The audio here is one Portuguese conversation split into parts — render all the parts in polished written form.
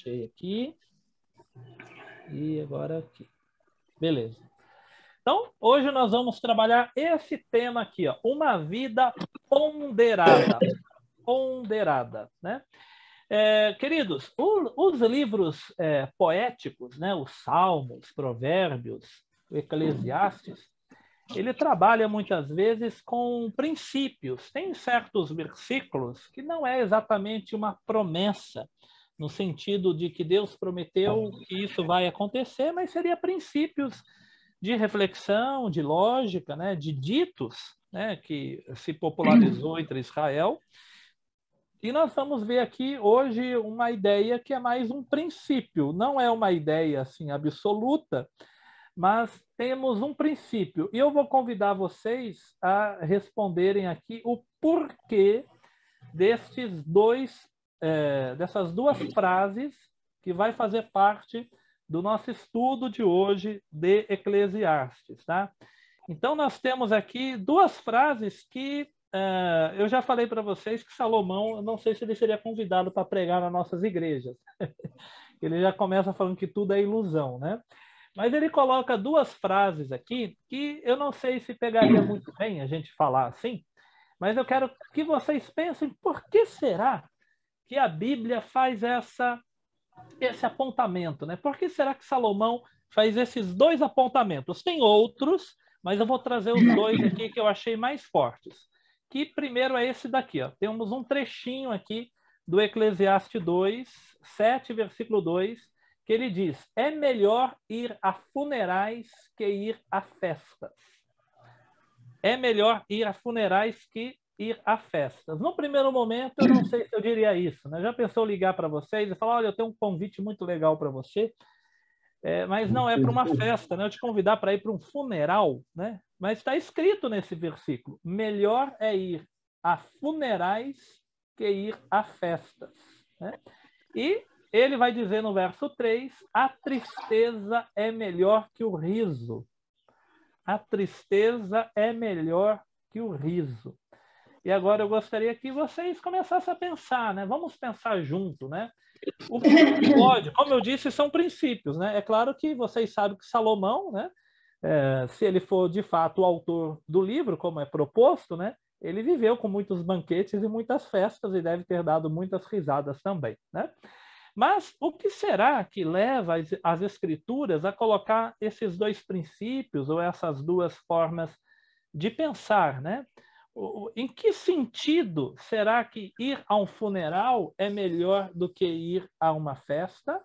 fechei aqui. E agora aqui. Beleza. Então, hoje nós vamos trabalhar esse tema aqui, ó, uma vida ponderada. Ponderada, né? Queridos, os livros poéticos, né, os Salmos, Provérbios, o Eclesiastes, ele trabalha muitas vezes com princípios. Tem certos versículos que não é exatamente uma promessa, no sentido de que Deus prometeu que isso vai acontecer, mas seria princípios de reflexão, de lógica, né, de ditos, né, que se popularizou entre Israel. E nós vamos ver aqui hoje uma ideia que é mais um princípio, não é uma ideia assim absoluta, mas temos um princípio. E eu vou convidar vocês a responderem aqui o porquê dessas duas frases que vai fazer parte do nosso estudo de hoje de Eclesiastes, tá? Então, nós temos aqui duas frases que eu já falei para vocês que Salomão, eu não sei se ele seria convidado para pregar nas nossas igrejas. Ele já começa falando que tudo é ilusão, né? Mas ele coloca duas frases aqui que eu não sei se pegaria muito bem a gente falar assim, mas eu quero que vocês pensem por que será que a Bíblia faz esse apontamento, né? Por que será que Salomão faz esses dois apontamentos? Tem outros, mas eu vou trazer os dois aqui que eu achei mais fortes. Que primeiro é esse daqui, ó. Temos um trechinho aqui do Eclesiastes 2, 7, versículo 2, que ele diz: é melhor ir a funerais que ir a festas. É melhor ir a funerais que ir a festas. No primeiro momento, eu não sei se eu diria isso, né? Já pensou ligar para vocês e falar: olha, eu tenho um convite muito legal para você, mas não é para uma festa, né? Eu te convidar para ir para um funeral, né? Mas está escrito nesse versículo: melhor é ir a funerais que ir a festas, né? E ele vai dizer no verso 3: a tristeza é melhor que o riso. A tristeza é melhor que o riso. E agora eu gostaria que vocês começassem a pensar, né? Vamos pensar junto, né? O que pode, como eu disse, são princípios, né? É claro que vocês sabem que Salomão, né? Se ele for de fato o autor do livro, como é proposto, né? Ele viveu com muitos banquetes e muitas festas e deve ter dado muitas risadas também, né? Mas o que será que leva as escrituras a colocar esses dois princípios ou essas duas formas de pensar, né? Em que sentido será que ir a um funeral é melhor do que ir a uma festa?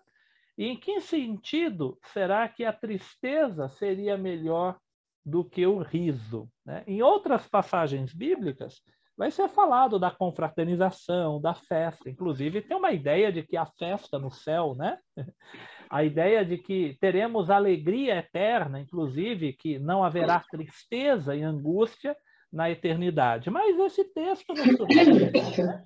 E em que sentido será que a tristeza seria melhor do que o riso, né? Em outras passagens bíblicas, vai ser falado da confraternização, da festa. Inclusive, tem uma ideia de que a festa no céu, né? A ideia de que teremos alegria eterna, inclusive, que não haverá tristeza e angústia na eternidade. Mas esse texto não surge, né?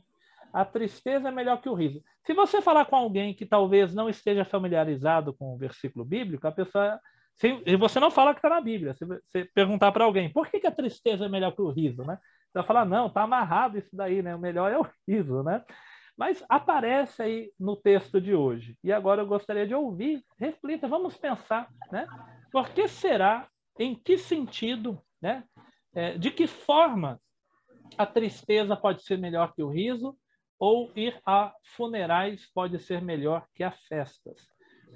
A tristeza é melhor que o riso. Se você falar com alguém que talvez não esteja familiarizado com o versículo bíblico, a pessoa. Se você não fala que está na Bíblia, se você perguntar para alguém por que a tristeza é melhor que o riso, né? Você vai falar, não, está amarrado isso daí, né? O melhor é o riso, né? Mas aparece aí no texto de hoje. E agora eu gostaria de ouvir, reflita, vamos pensar, né? Por que será, em que sentido, né? De que forma a tristeza pode ser melhor que o riso, ou ir a funerais pode ser melhor que a festas?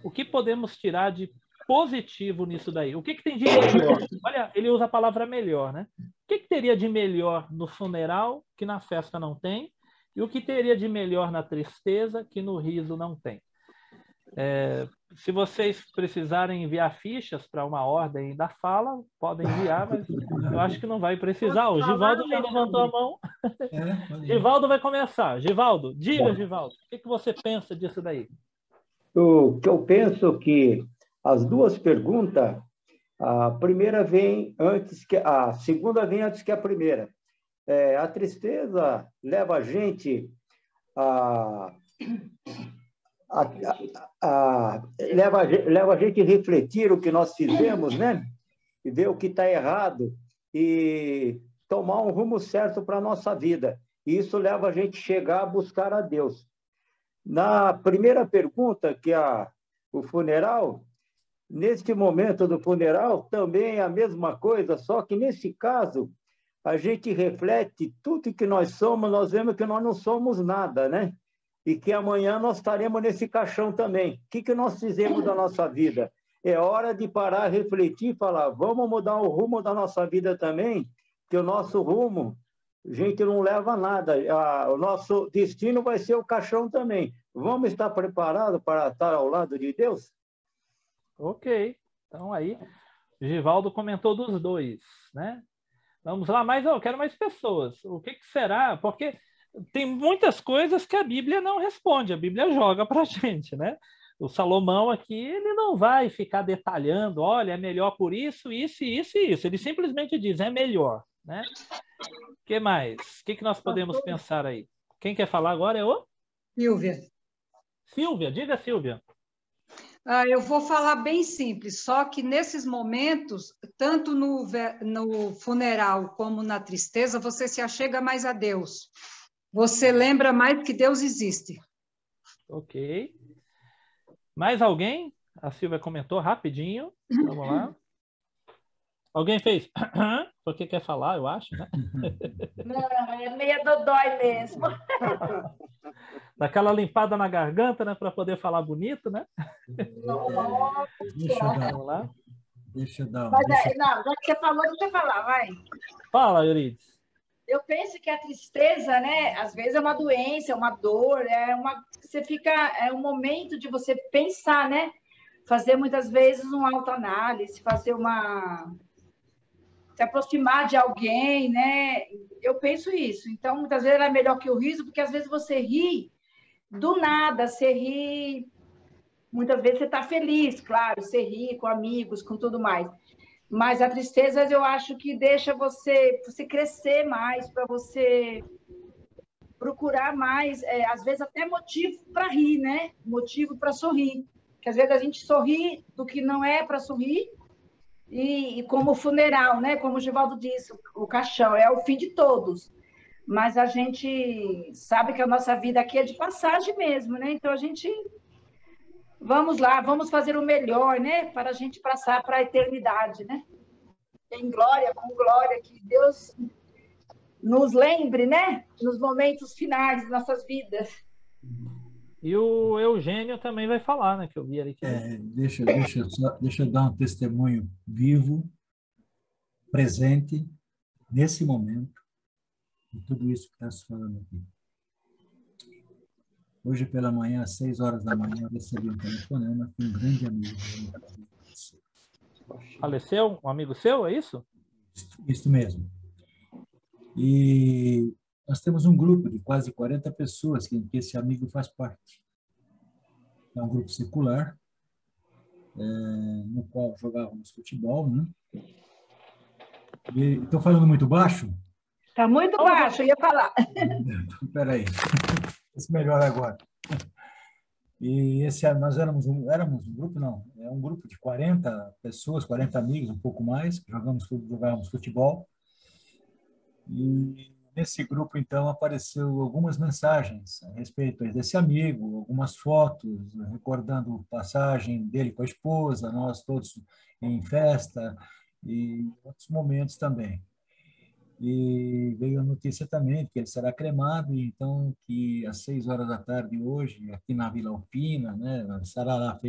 O que podemos tirar de positivo nisso daí? O que tem de melhor? Olha, ele usa a palavra melhor, né? O que teria de melhor no funeral que na festa não tem? E o que teria de melhor na tristeza que no riso não tem? Se vocês precisarem enviar fichas para uma ordem da fala, podem enviar, mas eu acho que não vai precisar. O Givaldo já levantou a mão. Givaldo vai começar. Givaldo, diga, Givaldo, o que você pensa disso daí? O que eu penso que as duas perguntas, a primeira vem antes que a segunda vem antes que a primeira. A tristeza leva a gente leva a gente a refletir o que nós fizemos, né? E ver o que está errado e tomar um rumo certo para a nossa vida. E isso leva a gente a chegar a buscar a Deus. Na primeira pergunta, que é o funeral, neste momento do funeral, também é a mesma coisa, só que nesse caso, a gente reflete tudo que nós somos, nós vemos que nós não somos nada, né? E que amanhã nós estaremos nesse caixão também. O que nós fizemos da nossa vida? É hora de parar, refletir e falar, vamos mudar o rumo da nossa vida também, que o nosso rumo, a gente não leva nada. O nosso destino vai ser o caixão também. Vamos estar preparados para estar ao lado de Deus? Ok. Então aí, Givaldo comentou dos dois, né? Vamos lá, mas eu quero mais pessoas. O que será? Porque tem muitas coisas que a Bíblia não responde, a Bíblia joga para a gente, né? O Salomão aqui, ele não vai ficar detalhando, olha, é melhor por isso, isso, isso e isso. Ele simplesmente diz, é melhor, né? O que mais? O que nós podemos pensar aí? Quem quer falar agora é o? Silvia. Silvia, diga, Silvia. Eu vou falar bem simples, só que nesses momentos, tanto no funeral como na tristeza, você se achega mais a Deus. Você lembra mais que Deus existe. Ok. Mais alguém? A Silvia comentou rapidinho. Vamos lá. Alguém fez? Porque quer falar, eu acho, né? Não, é meio dodói mesmo. Daquela limpada na garganta, né? Para poder falar bonito, né? Vamos lá. Deixa eu dar. Mas, não, já que você falou, deixa eu falar, vai. Fala, Euridice. Eu penso que a tristeza, né? Às vezes é uma doença, é uma dor, é um momento de você pensar, né? Fazer muitas vezes uma autoanálise, se aproximar de alguém, né? Eu penso isso. Então, muitas vezes é melhor que o riso, porque às vezes você ri do nada, você ri. Muitas vezes você está feliz, claro, você ri com amigos, com tudo mais. Mas a tristeza, eu acho que deixa você crescer mais, para você procurar mais, às vezes até motivo para rir, né? Motivo para sorrir. Porque às vezes a gente sorri do que não é para sorrir, e como o funeral, né? Como o Givaldo disse, o caixão é o fim de todos. Mas a gente sabe que a nossa vida aqui é de passagem mesmo, né? Então a gente... Vamos lá, vamos fazer o melhor, né? Para a gente passar para a eternidade, né? Em glória, com glória, que Deus nos lembre, né? Nos momentos finais de nossas vidas. E o Eugênio também vai falar, né? Que eu vi ali. Deixa eu dar um testemunho vivo, presente, nesse momento, de tudo isso que está se falando aqui. Hoje pela manhã, às 6 horas da manhã, eu recebi um telefonema que um grande amigo. Faleceu? Um amigo seu, é isso? Isso mesmo. E nós temos um grupo de quase 40 pessoas que esse amigo faz parte. É um grupo secular, no qual jogávamos futebol, né? Estou falando muito baixo? Está muito baixo, eu ia falar. Espera aí. Esse melhor agora. E nós éramos um grupo, não, é um grupo de 40 pessoas, 40 amigos, um pouco mais, que jogávamos futebol. E nesse grupo, então, apareceu algumas mensagens a respeito desse amigo, algumas fotos, recordando a passagem dele com a esposa, nós todos em festa, e outros momentos também. E veio a notícia também que ele será cremado, então que às 6 horas da tarde hoje, aqui na Vila Alpina, né, estará lá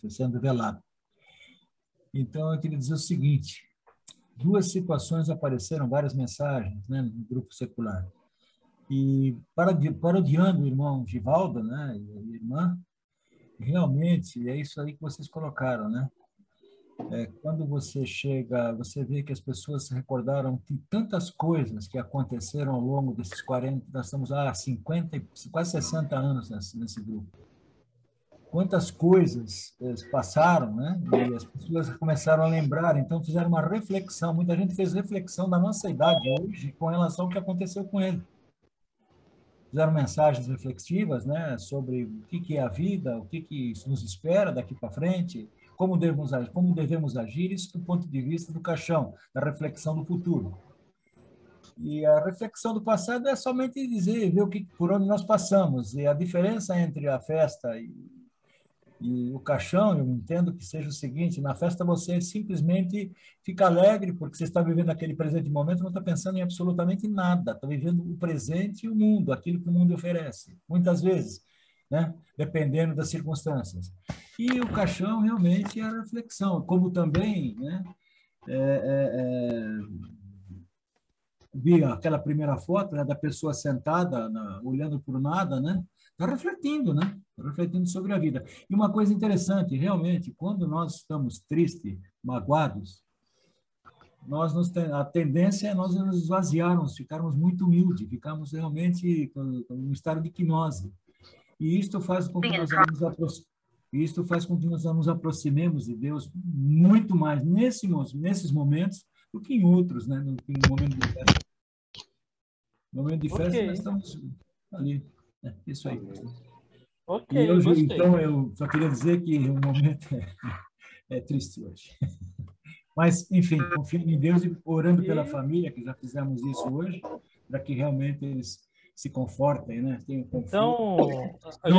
sendo velado. Então, eu queria dizer o seguinte: 2 situações apareceram, várias mensagens, né, no grupo secular. E parodiando o irmão Givaldo, né, e a irmã, realmente é isso aí que vocês colocaram, né? Quando você chega, você vê que as pessoas se recordaram de tantas coisas que aconteceram ao longo desses 40, nós estamos há 50, quase 60 anos nesse grupo. Quantas coisas passaram, né? E as pessoas começaram a lembrar, então fizeram uma reflexão, muita gente fez reflexão da nossa idade hoje com relação ao que aconteceu com ele. Fizeram mensagens reflexivas, né, sobre o que é a vida, o que nos espera daqui para frente, como devemos agir, isso do ponto de vista do caixão, da reflexão do futuro. E a reflexão do passado é somente dizer, ver por onde nós passamos. E a diferença entre a festa e o caixão, eu entendo que seja o seguinte: na festa você simplesmente fica alegre porque você está vivendo aquele presente momento, não está pensando em absolutamente nada, está vivendo o presente e o mundo, aquilo que o mundo oferece, muitas vezes, né? Dependendo das circunstâncias. E o caixão realmente é a reflexão, como também, né? Vi aquela primeira foto, né, da pessoa sentada, olhando por nada, né? Está refletindo, né? Tá refletindo sobre a vida. E uma coisa interessante, realmente, quando nós estamos tristes, magoados, a tendência é nós nos esvaziarmos, ficarmos muito humildes, ficarmos realmente em um estado de quinose. E isto faz com que nós nos aproximemos de Deus muito mais nesses momentos do que em outros, né? No momento de festa. No momento de festa, nós estamos ali. Isso aí. Ok, então, eu só queria dizer que o momento é triste hoje. Mas, enfim, confio em Deus e orando pela família, que já fizemos isso hoje, para que realmente eles se confortem, né? Tenham conforto. Então, a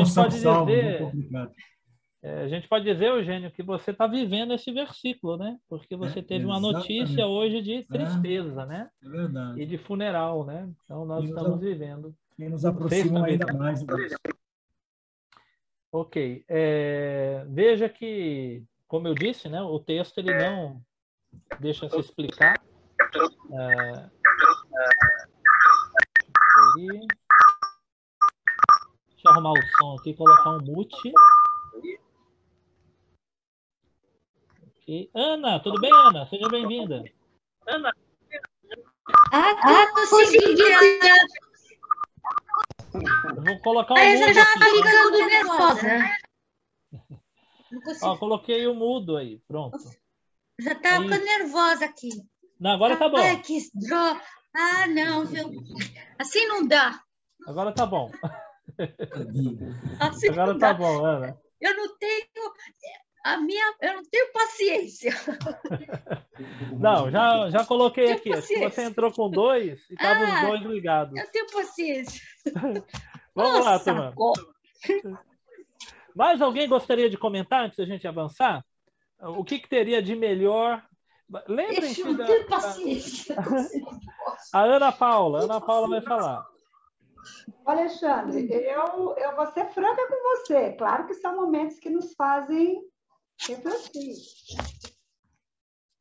gente pode dizer, Eugênio, que você está vivendo esse versículo, né? Porque você teve uma notícia hoje de tristeza, né? É verdade. E de funeral, né? Então, nós estamos vivendo. E nos aproximam ainda mais disso. Ok. Veja que, como eu disse, né? O texto ele não deixa se explicar. Deixa eu arrumar o som aqui, colocar um mute. Okay. Ana, tudo bem, Ana? Seja bem-vinda. Ana. Consegui. Eu vou colocar um mudo aqui. Já tá ficando nervosa. Ó, coloquei o mudo aí, pronto. Já tá ficando nervosa aqui. Não, agora tá bom. Ai, que droga. Ah, não, assim não dá. Agora tá bom. Assim agora tá bom, Ana. Eu não tenho paciência. Não, já coloquei aqui. Acho que você entrou com 2 e estavam os 2 ligados. Eu tenho paciência. Vamos lá, turma. Mais alguém gostaria de comentar antes da gente avançar? O que teria de melhor? Lembrem-se eu não tenho paciência. A Ana Paula vai falar. Alexandre, eu vou ser franca com você. Claro que são momentos que nos fazem refletir.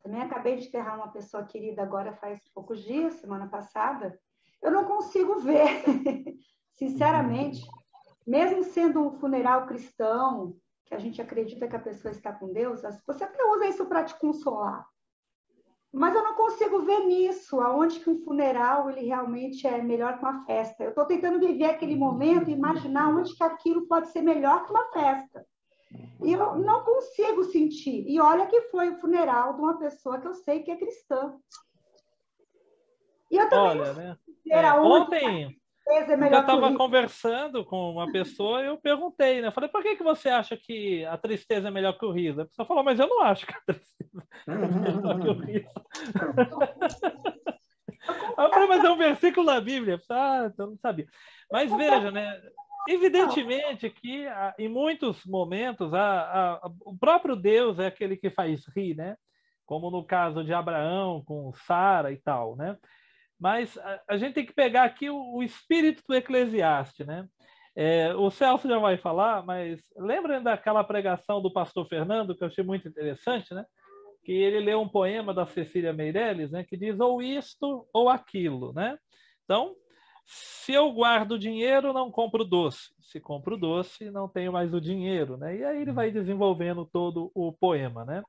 Também acabei de enterrar uma pessoa querida agora faz poucos dias, semana passada. Eu não consigo ver, sinceramente, mesmo sendo um funeral cristão, que a gente acredita que a pessoa está com Deus, você até usa isso para te consolar. Mas eu não consigo ver nisso, aonde que um funeral ele realmente é melhor que uma festa. Eu estou tentando viver aquele momento e imaginar onde que aquilo pode ser melhor que uma festa. E eu não consigo sentir. E olha que foi o funeral de uma pessoa que eu sei que é cristã. E eu também ontem eu estava conversando com uma pessoa e eu perguntei, né? Eu falei, por que você acha que a tristeza é melhor que o riso? A pessoa falou, mas eu não acho que a tristeza é melhor que o riso. Aí eu falei, mas é um versículo da Bíblia. Então não sabia. Mas veja, né? Evidentemente que em muitos momentos o próprio Deus é aquele que faz rir, né? Como no caso de Abraão com Sara e tal, né? Mas a gente tem que pegar aqui o espírito do Eclesiastes, né? O Celso já vai falar, mas lembrem daquela pregação do pastor Fernando, que eu achei muito interessante, né? Que ele leu um poema da Cecília Meirelles, né? Que diz ou isto ou aquilo, né? Então, se eu guardo dinheiro, não compro doce. Se compro doce, não tenho mais o dinheiro, né? E aí ele vai desenvolvendo todo o poema, né?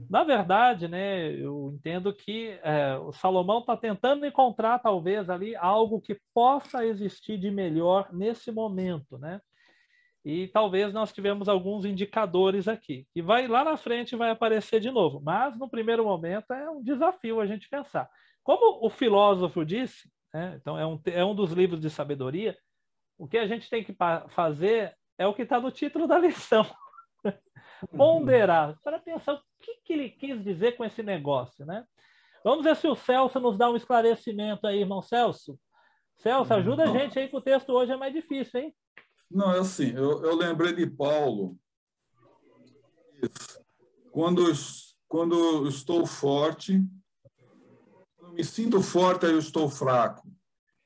Na verdade, né, eu entendo que o Salomão está tentando encontrar, talvez, ali algo que possa existir de melhor nesse momento, né? E talvez nós tivemos alguns indicadores aqui, que lá na frente vai aparecer de novo. Mas, no primeiro momento, é um desafio a gente pensar. Como o filósofo disse, né, então é um dos livros de sabedoria, o que a gente tem que fazer é o que está no título da lição. Ponderar, para pensar o que ele quis dizer com esse negócio, né? Vamos ver se o Celso nos dá um esclarecimento aí, irmão Celso. Celso, ajuda a gente aí, que o texto hoje é mais difícil, hein? Não, é assim, eu lembrei de Paulo. Quando eu estou forte, quando eu me sinto forte, aí eu estou fraco.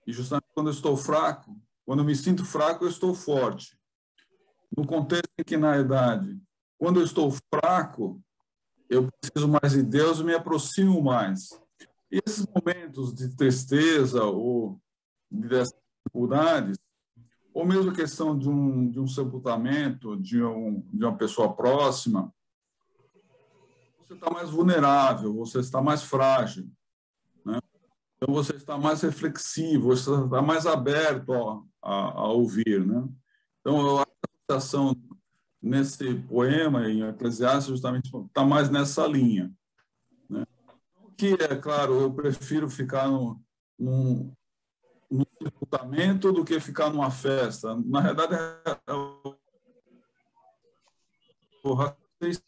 E justamente quando eu estou fraco, quando eu me sinto fraco, eu estou forte. No contexto em que, na verdade, quando eu estou fraco, eu preciso mais de Deus e me aproximo mais. E esses momentos de tristeza ou dessas dificuldades, ou mesmo a questão de um sepultamento de uma pessoa próxima, você está mais vulnerável, você está mais frágil, né? Então, você está mais reflexivo, você está mais aberto a ouvir, né? Então, eu acho que a citação nesse poema, em Eclesiastes, justamente está mais nessa linha, né? Que, é claro, eu prefiro ficar num sepultamento do que ficar numa festa. Na verdade, você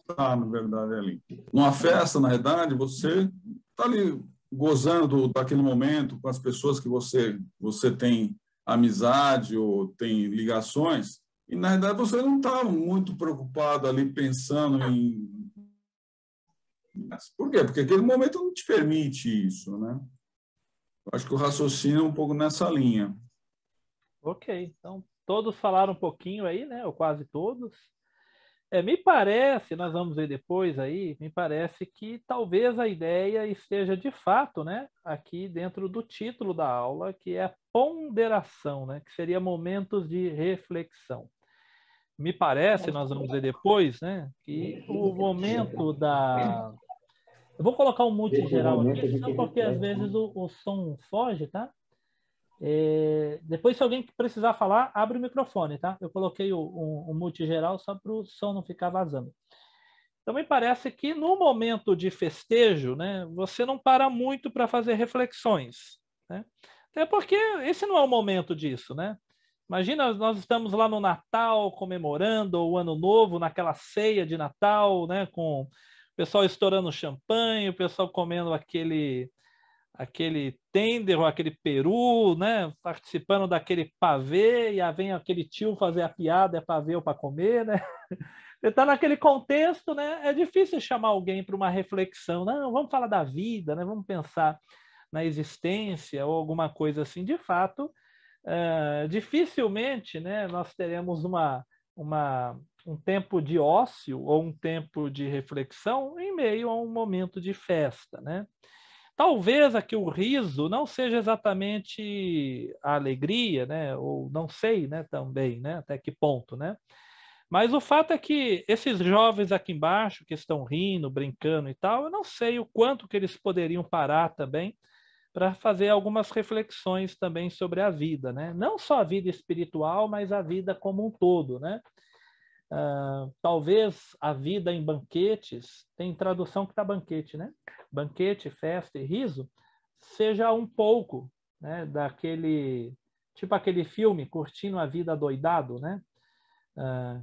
está, na verdade, ali. Numa festa, na verdade, você está ali gozando daquele momento com as pessoas que você tem amizade ou tem ligações, e, na verdade, você não está muito preocupado ali pensando em... Por quê? Porque aquele momento não te permite isso, né? Eu acho que o raciocínio é um pouco nessa linha. Ok, então todos falaram um pouquinho aí, né? Ou quase todos. Me parece, nós vamos ver depois aí, me parece que talvez a ideia esteja de fato, né? Aqui dentro do título da aula, que é a ponderação, né? Que seria momentos de reflexão. Me parece, nós vamos ver depois, né? Que o momento da... Eu vou colocar um mute geral aqui, só porque às vezes o som foge, tá? Depois, se alguém precisar falar, abre o microfone, tá? Eu coloquei o mute geral só para o som não ficar vazando. Então, me parece que no momento de festejo, né, você não para muito para fazer reflexões, né? Até porque esse não é o momento disso, né? Imagina, nós estamos lá no Natal comemorando, ou o Ano Novo, naquela ceia de Natal, né, com o pessoal estourando champanhe, o pessoal comendo aquele tender ou aquele peru, né, participando daquele pavê, e aí vem aquele tio fazer a piada, é pavê ou para comer, né? Você está naquele contexto, né? É difícil chamar alguém para uma reflexão. Não, vamos falar da vida, né? Vamos pensar na existência ou alguma coisa assim. De fato, dificilmente, né, nós teremos um tempo de ócio ou um tempo de reflexão em meio a um momento de festa, né? Talvez aqui o riso não seja exatamente a alegria, né? Ou não sei, né? Também, né? Até que ponto, né? Mas o fato é que esses jovens aqui embaixo que estão rindo, brincando e tal, eu não sei o quanto que eles poderiam parar também para fazer algumas reflexões também sobre a vida, né? Não só a vida espiritual, mas a vida como um todo, né? Talvez a vida em banquetes, tem tradução que está banquete, né? Banquete, festa e riso, seja um pouco, né, daquele, tipo aquele filme Curtindo a Vida Adoidado, né?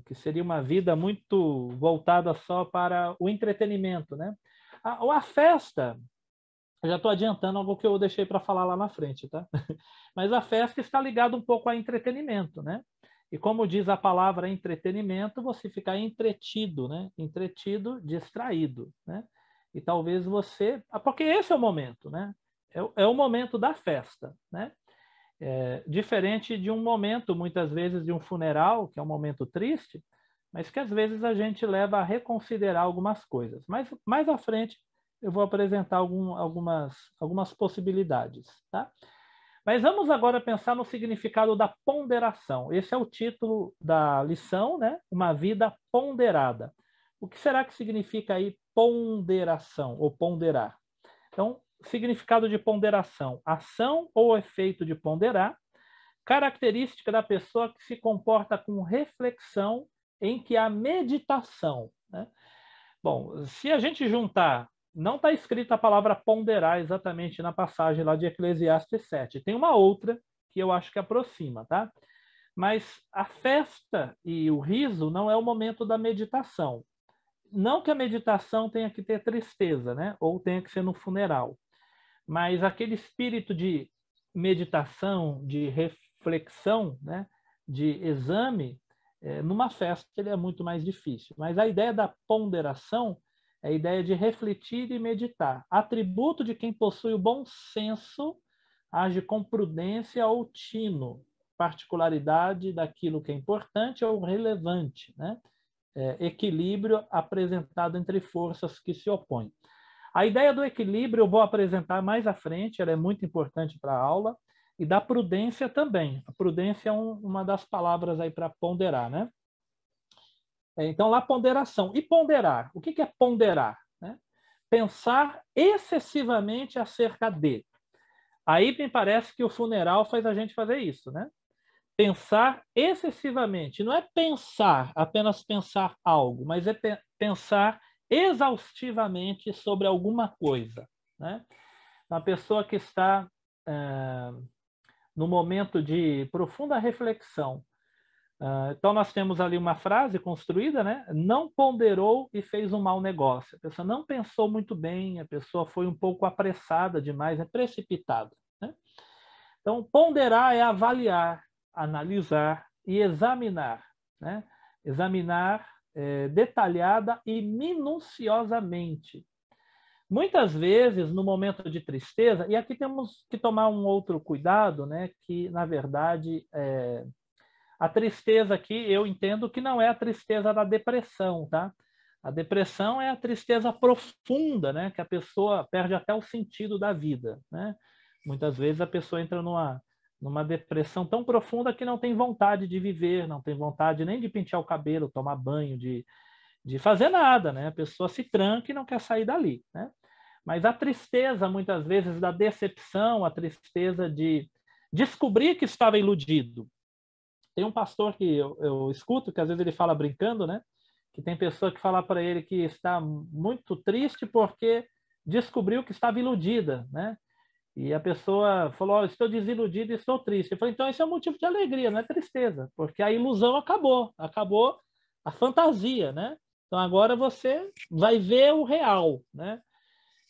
Que seria uma vida muito voltada só para o entretenimento, né? A festa, eu já estou adiantando algo que eu deixei para falar lá na frente, tá? Mas a festa está ligada um pouco a entretenimento, né? E como diz a palavra entretenimento, você fica entretido, né? Entretido, distraído, né? E talvez você... Porque esse é o momento, né? É o momento da festa, né? Diferente de um momento, muitas vezes, de um funeral, que é um momento triste, mas que às vezes a gente leva a reconsiderar algumas coisas. Mas mais à frente eu vou apresentar algumas possibilidades, tá? Mas vamos agora pensar no significado da ponderação. Esse é o título da lição, né? Uma vida ponderada. O que será que significa aí ponderação ou ponderar? Então, significado de ponderação: ação ou efeito de ponderar, característica da pessoa que se comporta com reflexão em que há meditação, né? Bom, se a gente juntar, não está escrita a palavra ponderar exatamente na passagem lá de Eclesiastes 7. Tem uma outra que eu acho que aproxima, tá? Mas a festa e o riso não é o momento da meditação. não que a meditação tenha que ter tristeza, né? Ou tenha que ser no funeral, mas aquele espírito de meditação, de reflexão, né? De exame, numa festa ele é muito mais difícil. Mas a ideia da ponderação é a ideia de refletir e meditar. Atributo de quem possui o bom senso, age com prudência ou tino, particularidade daquilo que é importante ou relevante, né? Equilíbrio apresentado entre forças que se opõem. A ideia do equilíbrio eu vou apresentar mais à frente, ela é muito importante para a aula, e da prudência também. A prudência é uma das palavras aí para ponderar, né? Então, lá, ponderação. E ponderar? O que é ponderar? Né? Pensar excessivamente acerca de. Aí me parece que o funeral faz a gente fazer isso, né? Pensar excessivamente. Não é pensar, apenas pensar algo, mas é pensar exaustivamente sobre alguma coisa, né? Uma pessoa que está no momento de profunda reflexão. Então, nós temos ali uma frase construída, né? Não ponderou e fez um mau negócio. A pessoa não pensou muito bem, a pessoa foi um pouco apressada demais, precipitada, né? Então, ponderar é avaliar, analisar e examinar, né? Examinar detalhada e minuciosamente. Muitas vezes, no momento de tristeza, e aqui temos que tomar um outro cuidado, né? Que, na verdade, a tristeza aqui, eu entendo que não é a tristeza da depressão, tá? A depressão é a tristeza profunda, né? Que a pessoa perde até o sentido da vida, né? Muitas vezes a pessoa entra numa depressão tão profunda que não tem vontade de viver, não tem vontade nem de pentear o cabelo, tomar banho, de fazer nada, né? A pessoa se tranca e não quer sair dali, né? Mas a tristeza, muitas vezes, da decepção, a tristeza de descobrir que estava iludido. Tem um pastor que eu escuto, que às vezes ele fala brincando, né? Que tem pessoa que fala para ele que está muito triste porque descobriu que estava iludida, né? E a pessoa falou, estou desiludida e estou triste. Eu falei, então esse é um motivo de alegria, não é tristeza, porque a ilusão acabou a fantasia, né? Então agora você vai ver o real, né?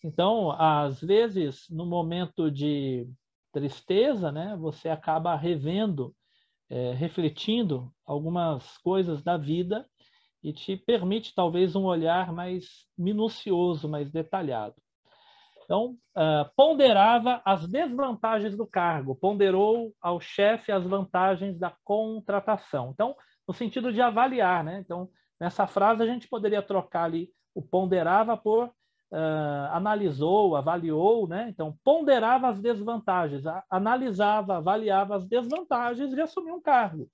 Então, às vezes, no momento de tristeza, né, você acaba revendo, refletindo algumas coisas da vida e te permite talvez um olhar mais minucioso, mais detalhado. Então, ponderava as desvantagens do cargo, ponderou ao chefe as vantagens da contratação. Então, no sentido de avaliar, né? Então, nessa frase a gente poderia trocar ali o ponderava por analisou, avaliou, né? Então, ponderava as desvantagens, analisava, avaliava as desvantagens de assumir um cargo.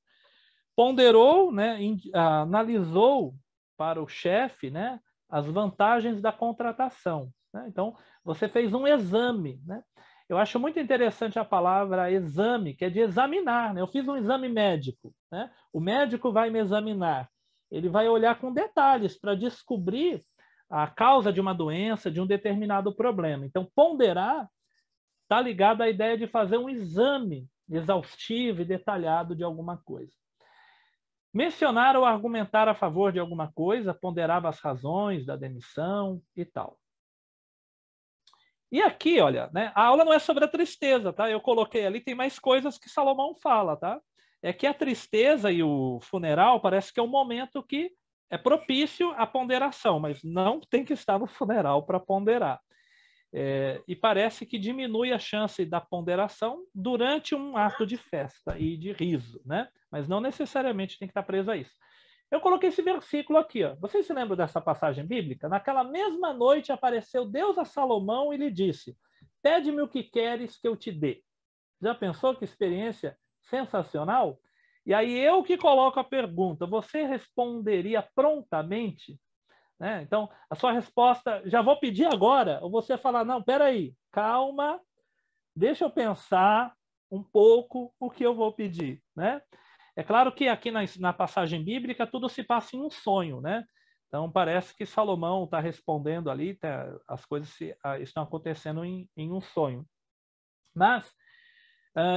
Ponderou, né? Analisou para o chefe, né? As vantagens da contratação, né? Então, você fez um exame, né? Eu acho muito interessante a palavra exame, que é de examinar, né? Eu fiz um exame médico, né? O médico vai me examinar. Ele vai olhar com detalhes para descobrir a causa de uma doença, de um determinado problema. Então, ponderar está ligado à ideia de fazer um exame exaustivo e detalhado de alguma coisa. Mencionar ou argumentar a favor de alguma coisa, ponderava as razões da demissão e tal. E aqui, olha, né, a aula não é sobre a tristeza, tá? Eu coloquei ali, tem mais coisas que Salomão fala, tá? É que a tristeza e o funeral parece que é um momento que é propício à ponderação, mas não tem que estar no funeral para ponderar. E parece que diminui a chance da ponderação durante um ato de festa e de riso, né? Mas não necessariamente tem que estar preso a isso. Eu coloquei esse versículo aqui, ó. Vocês se lembram dessa passagem bíblica? Naquela mesma noite apareceu Deus a Salomão e lhe disse: pede-me o que queres que eu te dê. Já pensou que experiência sensacional? E aí eu que coloco a pergunta, você responderia prontamente? Né? Então, a sua resposta, já vou pedir agora, ou você falar, não, peraí, calma, deixa eu pensar um pouco o que eu vou pedir, né? É claro que aqui na passagem bíblica tudo se passa em um sonho, né? Então parece que Salomão está respondendo ali, as coisas estão acontecendo em um sonho. Mas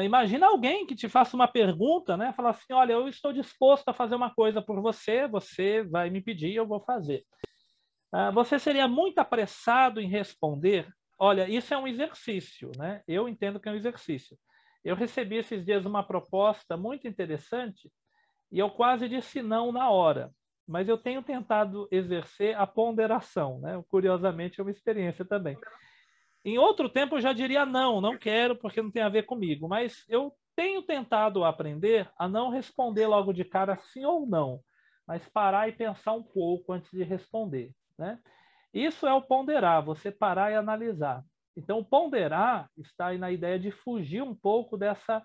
imagina alguém que te faça uma pergunta, né? Fala assim, olha, eu estou disposto a fazer uma coisa por você, você vai me pedir, eu vou fazer. Você seria muito apressado em responder? Olha, isso é um exercício, né? Eu entendo que é um exercício. Eu recebi esses dias uma proposta muito interessante e eu quase disse não na hora, mas eu tenho tentado exercer a ponderação, né? Curiosamente, é uma experiência também. Em outro tempo, eu já diria não, não quero porque não tem a ver comigo, mas eu tenho tentado aprender a não responder logo de cara sim ou não, mas parar e pensar um pouco antes de responder, né? Isso é o ponderar, você parar e analisar. Então, o ponderar está aí na ideia de fugir um pouco dessa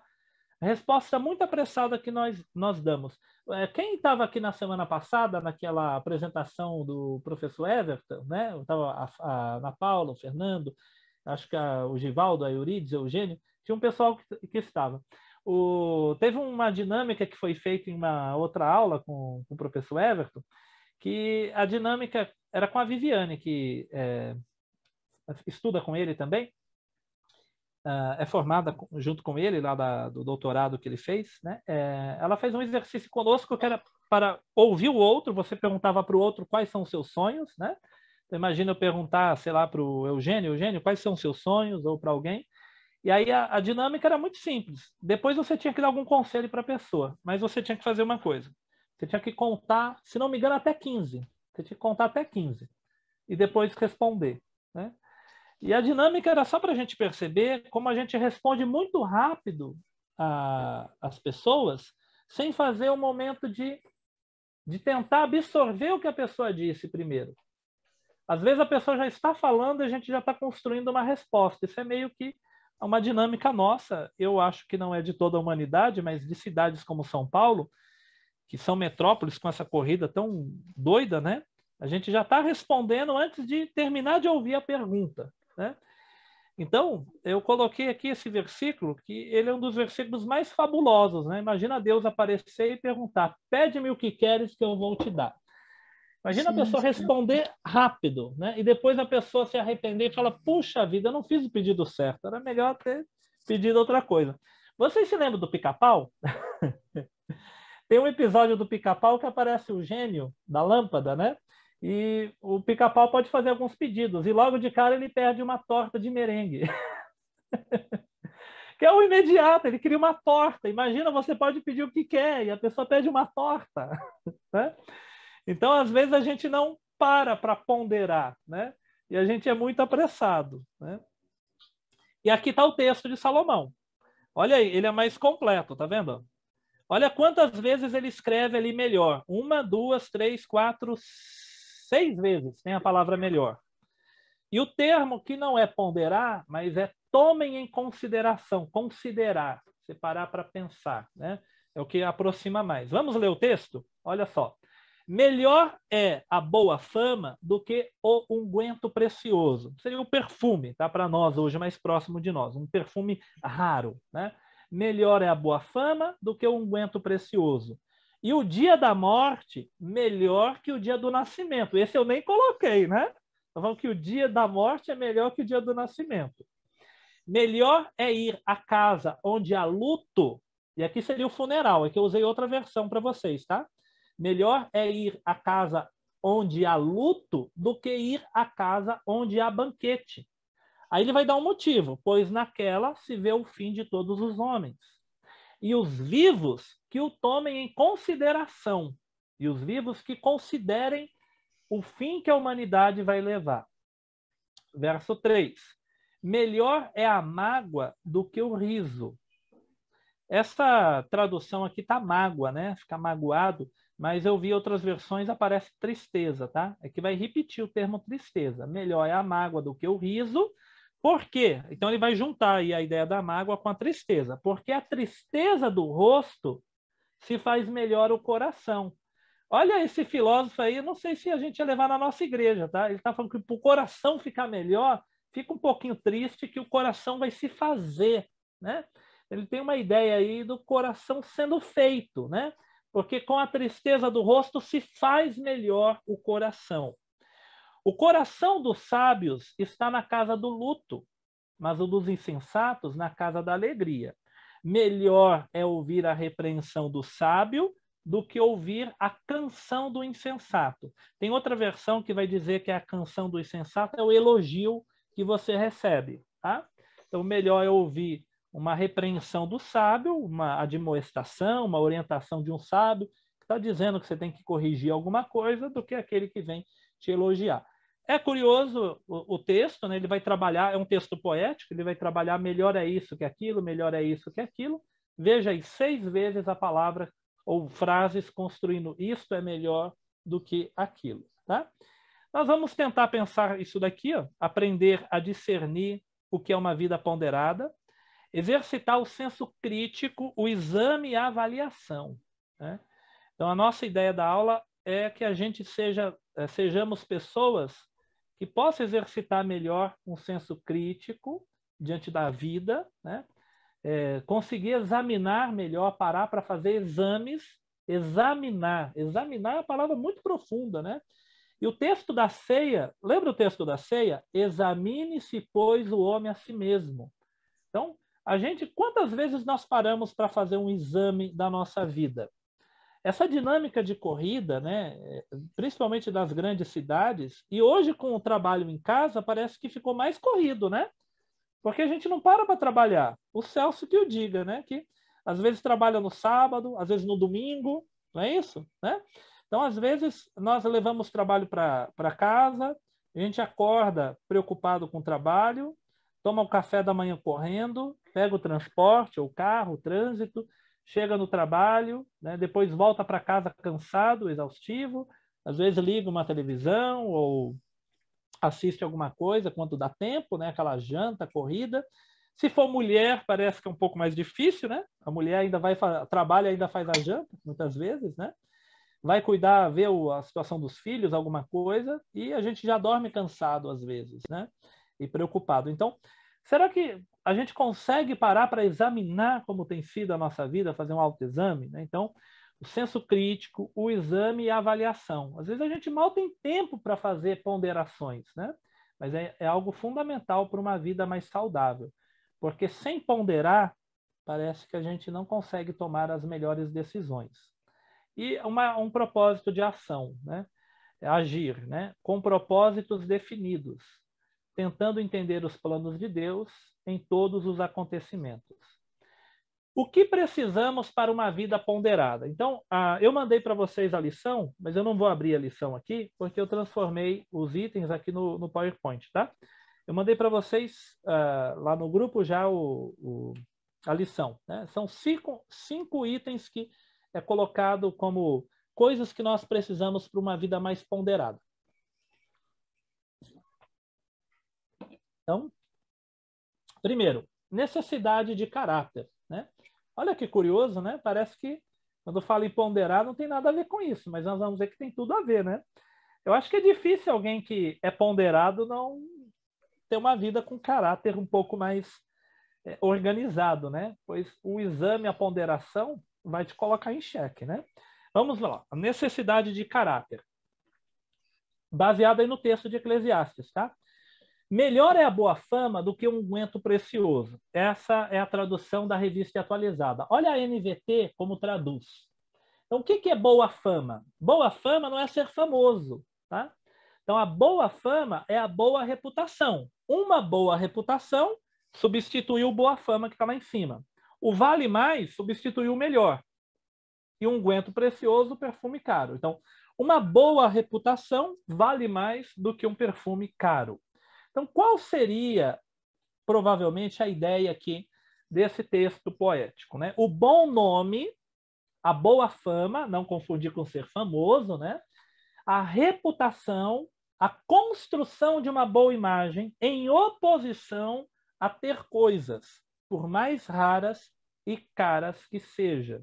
resposta muito apressada que nós damos. Quem estava aqui na semana passada, naquela apresentação do professor Everton, né? Estava a Ana Paula, o Fernando, acho que o Givaldo, a Eurides, o Eugênio, tinha um pessoal que estava. Teve uma dinâmica que foi feita em uma outra aula com o professor Everton, que a dinâmica era com a Viviane, que estuda com ele também, é formada junto com ele lá do doutorado que ele fez, né? Ela fez um exercício conosco que era para ouvir o outro. Você perguntava para o outro quais são os seus sonhos, né? Então, imagina eu perguntar, sei lá, para o Eugênio, quais são os seus sonhos, ou para alguém. E aí a dinâmica era muito simples. Depois você tinha que dar algum conselho para a pessoa, mas você tinha que fazer uma coisa. Você tinha que contar, se não me engano, até 15. Você tinha que contar até 15 e depois responder, né? E a dinâmica era só para a gente perceber como a gente responde muito rápido às pessoas sem fazer um momento de tentar absorver o que a pessoa disse primeiro. Às vezes a pessoa já está falando e a gente já está construindo uma resposta. Isso é meio que uma dinâmica nossa. Eu acho que não é de toda a humanidade, mas de cidades como São Paulo, que são metrópoles com essa corrida tão doida, né? A gente já está respondendo antes de terminar de ouvir a pergunta, né? Então, eu coloquei aqui esse versículo, que ele é um dos versículos mais fabulosos, né? Imagina Deus aparecer e perguntar: pede-me o que queres que eu vou te dar. Imagina a pessoa responder rápido, né? E depois a pessoa se arrepender e fala: puxa vida, eu não fiz o pedido certo, era melhor ter pedido outra coisa. Vocês se lembram do Pica-Pau? Tem um episódio do Pica-Pau que aparece o gênio da lâmpada, né? E o Pica-Pau pode fazer alguns pedidos, e logo de cara ele perde uma torta de merengue. Que é o imediato, ele cria uma torta. Imagina, você pode pedir o que quer, e a pessoa pede uma torta, né? Então, às vezes, a gente não para ponderar, né? E a gente é muito apressado, né? E aqui está o texto de Salomão. Olha aí, ele é mais completo, tá vendo? Olha quantas vezes ele escreve ali melhor. 1, 2, 3, 4, 6 vezes tem a palavra melhor. E o termo que não é ponderar, mas é tomem em consideração, considerar, separar para pensar, né? É o que aproxima mais. Vamos ler o texto? Olha só. Melhor é a boa fama do que o unguento precioso. Seria o perfume, tá? Para nós hoje, mais próximo de nós. Um perfume raro, né? Melhor é a boa fama do que o unguento precioso. E o dia da morte, melhor que o dia do nascimento. Esse eu nem coloquei, né? Então, falando que o dia da morte é melhor que o dia do nascimento. Melhor é ir à casa onde há luto, e aqui seria o funeral, é que eu usei outra versão para vocês, tá? Melhor é ir à casa onde há luto do que ir à casa onde há banquete. Aí ele vai dar um motivo, pois naquela se vê o fim de todos os homens. E os vivos que o tomem em consideração, e os vivos que considerem o fim que a humanidade vai levar. Verso 3. Melhor é a mágoa do que o riso. Essa tradução aqui está mágoa, né? Fica magoado, mas eu vi outras versões, aparece tristeza, tá? É que vai repetir o termo tristeza. Melhor é a mágoa do que o riso. Por quê? Então ele vai juntar aí a ideia da mágoa com a tristeza. Porque a tristeza do rosto se faz melhor o coração. Olha esse filósofo aí, eu não sei se a gente ia levar na nossa igreja, tá? Ele está falando que para o coração ficar melhor, fica um pouquinho triste que o coração vai se fazer, né? Ele tem uma ideia aí do coração sendo feito, né? Porque com a tristeza do rosto se faz melhor o coração. O coração dos sábios está na casa do luto, mas o dos insensatos na casa da alegria. Melhor é ouvir a repreensão do sábio do que ouvir a canção do insensato. Tem outra versão que vai dizer que a canção do insensato é o elogio que você recebe, tá? Então, melhor é ouvir uma repreensão do sábio, uma admoestação, uma orientação de um sábio, que está dizendo que você tem que corrigir alguma coisa, do que aquele que vem te elogiar. É curioso o texto, né? Ele vai trabalhar, é um texto poético, ele vai trabalhar melhor é isso que aquilo, melhor é isso que aquilo. Veja aí 6 vezes a palavra ou frases construindo isto é melhor do que aquilo, tá? Nós vamos tentar pensar isso daqui, ó, aprender a discernir o que é uma vida ponderada, exercitar o senso crítico, o exame e a avaliação, né? Então, a nossa ideia da aula é que a gente sejamos pessoas que possam exercitar melhor um senso crítico diante da vida, né? Conseguir examinar melhor, parar para fazer exames, examinar. Examinar é uma palavra muito profunda, né? E o texto da ceia, lembra o texto da ceia? Examine-se, pois, o homem a si mesmo. Então, quantas vezes nós paramos para fazer um exame da nossa vida? Essa dinâmica de corrida, né, principalmente das grandes cidades, e hoje com o trabalho em casa, parece que ficou mais corrido, né? Porque a gente não para trabalhar. O Celso que o diga, né? Que às vezes trabalha no sábado, às vezes no domingo, não é isso? Né? Então, às vezes, nós levamos trabalho para casa, a gente acorda preocupado com o trabalho, toma o café da manhã correndo, pega o transporte, o carro, o trânsito, chega no trabalho, né? Depois volta para casa cansado, exaustivo, às vezes liga uma televisão ou assiste alguma coisa quando dá tempo, né? Aquela janta, corrida. Se for mulher, parece que é um pouco mais difícil, né? A mulher ainda trabalha, ainda faz a janta, muitas vezes, né? Vai cuidar, ver a situação dos filhos, alguma coisa, e a gente já dorme cansado às vezes, né? E preocupado. Então, será que a gente consegue parar para examinar como tem sido a nossa vida, fazer um autoexame, né? Então, o senso crítico, o exame e a avaliação. Às vezes a gente mal tem tempo para fazer ponderações, né? Mas é algo fundamental para uma vida mais saudável. Porque sem ponderar, parece que a gente não consegue tomar as melhores decisões. E um propósito de ação, né? Agir, né? Com propósitos definidos, tentando entender os planos de Deus em todos os acontecimentos. O que precisamos para uma vida ponderada? Então, eu mandei para vocês a lição, mas eu não vou abrir a lição aqui, porque eu transformei os itens aqui no PowerPoint, tá? Eu mandei para vocês lá no grupo já a lição, né? São cinco itens que é colocado como coisas que nós precisamos para uma vida mais ponderada. Então, primeiro, necessidade de caráter, né? Olha que curioso, né? Parece que quando fala em ponderar não tem nada a ver com isso, mas nós vamos ver que tem tudo a ver, né? Eu acho que é difícil alguém que é ponderado não ter uma vida com caráter um pouco mais organizado, né? Pois o exame, a ponderação vai te colocar em xeque, né? Vamos lá, a necessidade de caráter. Baseada aí no texto de Eclesiastes, tá? Melhor é a boa fama do que um unguento precioso. Essa é a tradução da Revista Atualizada. Olha a NVT como traduz. Então, o que é boa fama? Boa fama não é ser famoso, tá? Então, a boa fama é a boa reputação. Uma boa reputação substituiu boa fama que está lá em cima. O vale mais substituiu o melhor. E um unguento precioso, perfume caro. Então, uma boa reputação vale mais do que um perfume caro. Então, qual seria, provavelmente, a ideia aqui desse texto poético, né? O bom nome, a boa fama, não confundir com ser famoso, né? A reputação, a construção de uma boa imagem em oposição a ter coisas, por mais raras e caras que seja.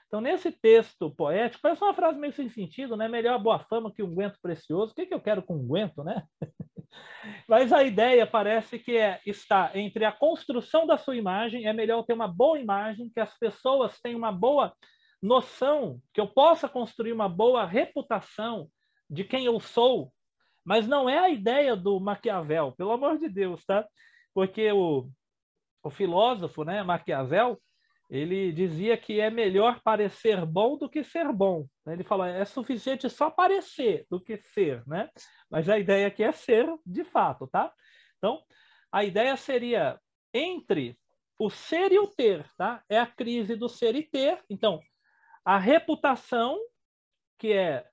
Então, nesse texto poético, parece uma frase meio sem sentido, né? Melhor a boa fama que um unguento precioso. O que eu quero com um unguento, né? Mas a ideia parece que está entre a construção da sua imagem, é melhor ter uma boa imagem, que as pessoas tenham uma boa noção, que eu possa construir uma boa reputação de quem eu sou, mas não é a ideia do Maquiavel, pelo amor de Deus, tá? Porque o filósofo, né, Maquiavel, Ele dizia que é melhor parecer bom do que ser bom. Ele fala, é suficiente só parecer do que ser, né? Mas a ideia aqui é ser de fato, tá? Então, a ideia seria entre o ser e o ter, tá? É a crise do ser e ter. Então, a reputação, que é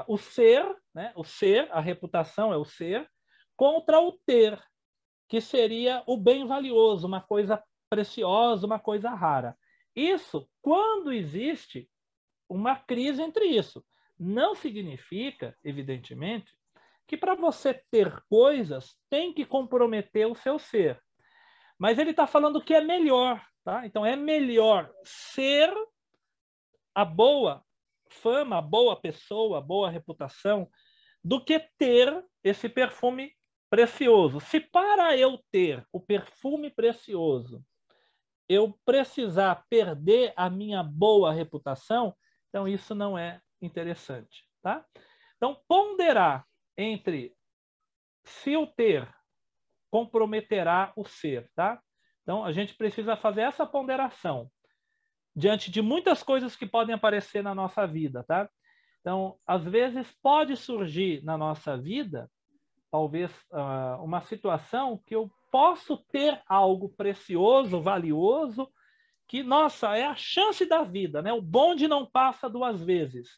o ser, né? O ser, a reputação é o ser, contra o ter, que seria o bem valioso, uma coisa preciosa, uma coisa rara. Isso, quando existe uma crise entre isso, não significa, evidentemente, que para você ter coisas tem que comprometer o seu ser. Mas ele está falando que é melhor, tá? Então é melhor ser a boa fama, a boa pessoa, a boa reputação, do que ter esse perfume precioso. Se para eu ter o perfume precioso eu precisar perder a minha boa reputação, então isso não é interessante, tá? Então, ponderar entre se o ter comprometerá o ser, tá? Então, a gente precisa fazer essa ponderação diante de muitas coisas que podem aparecer na nossa vida, tá? Então, às vezes pode surgir na nossa vida, talvez uma situação que eu posso ter algo precioso, valioso, que, nossa, é a chance da vida, né? O bonde não passa duas vezes.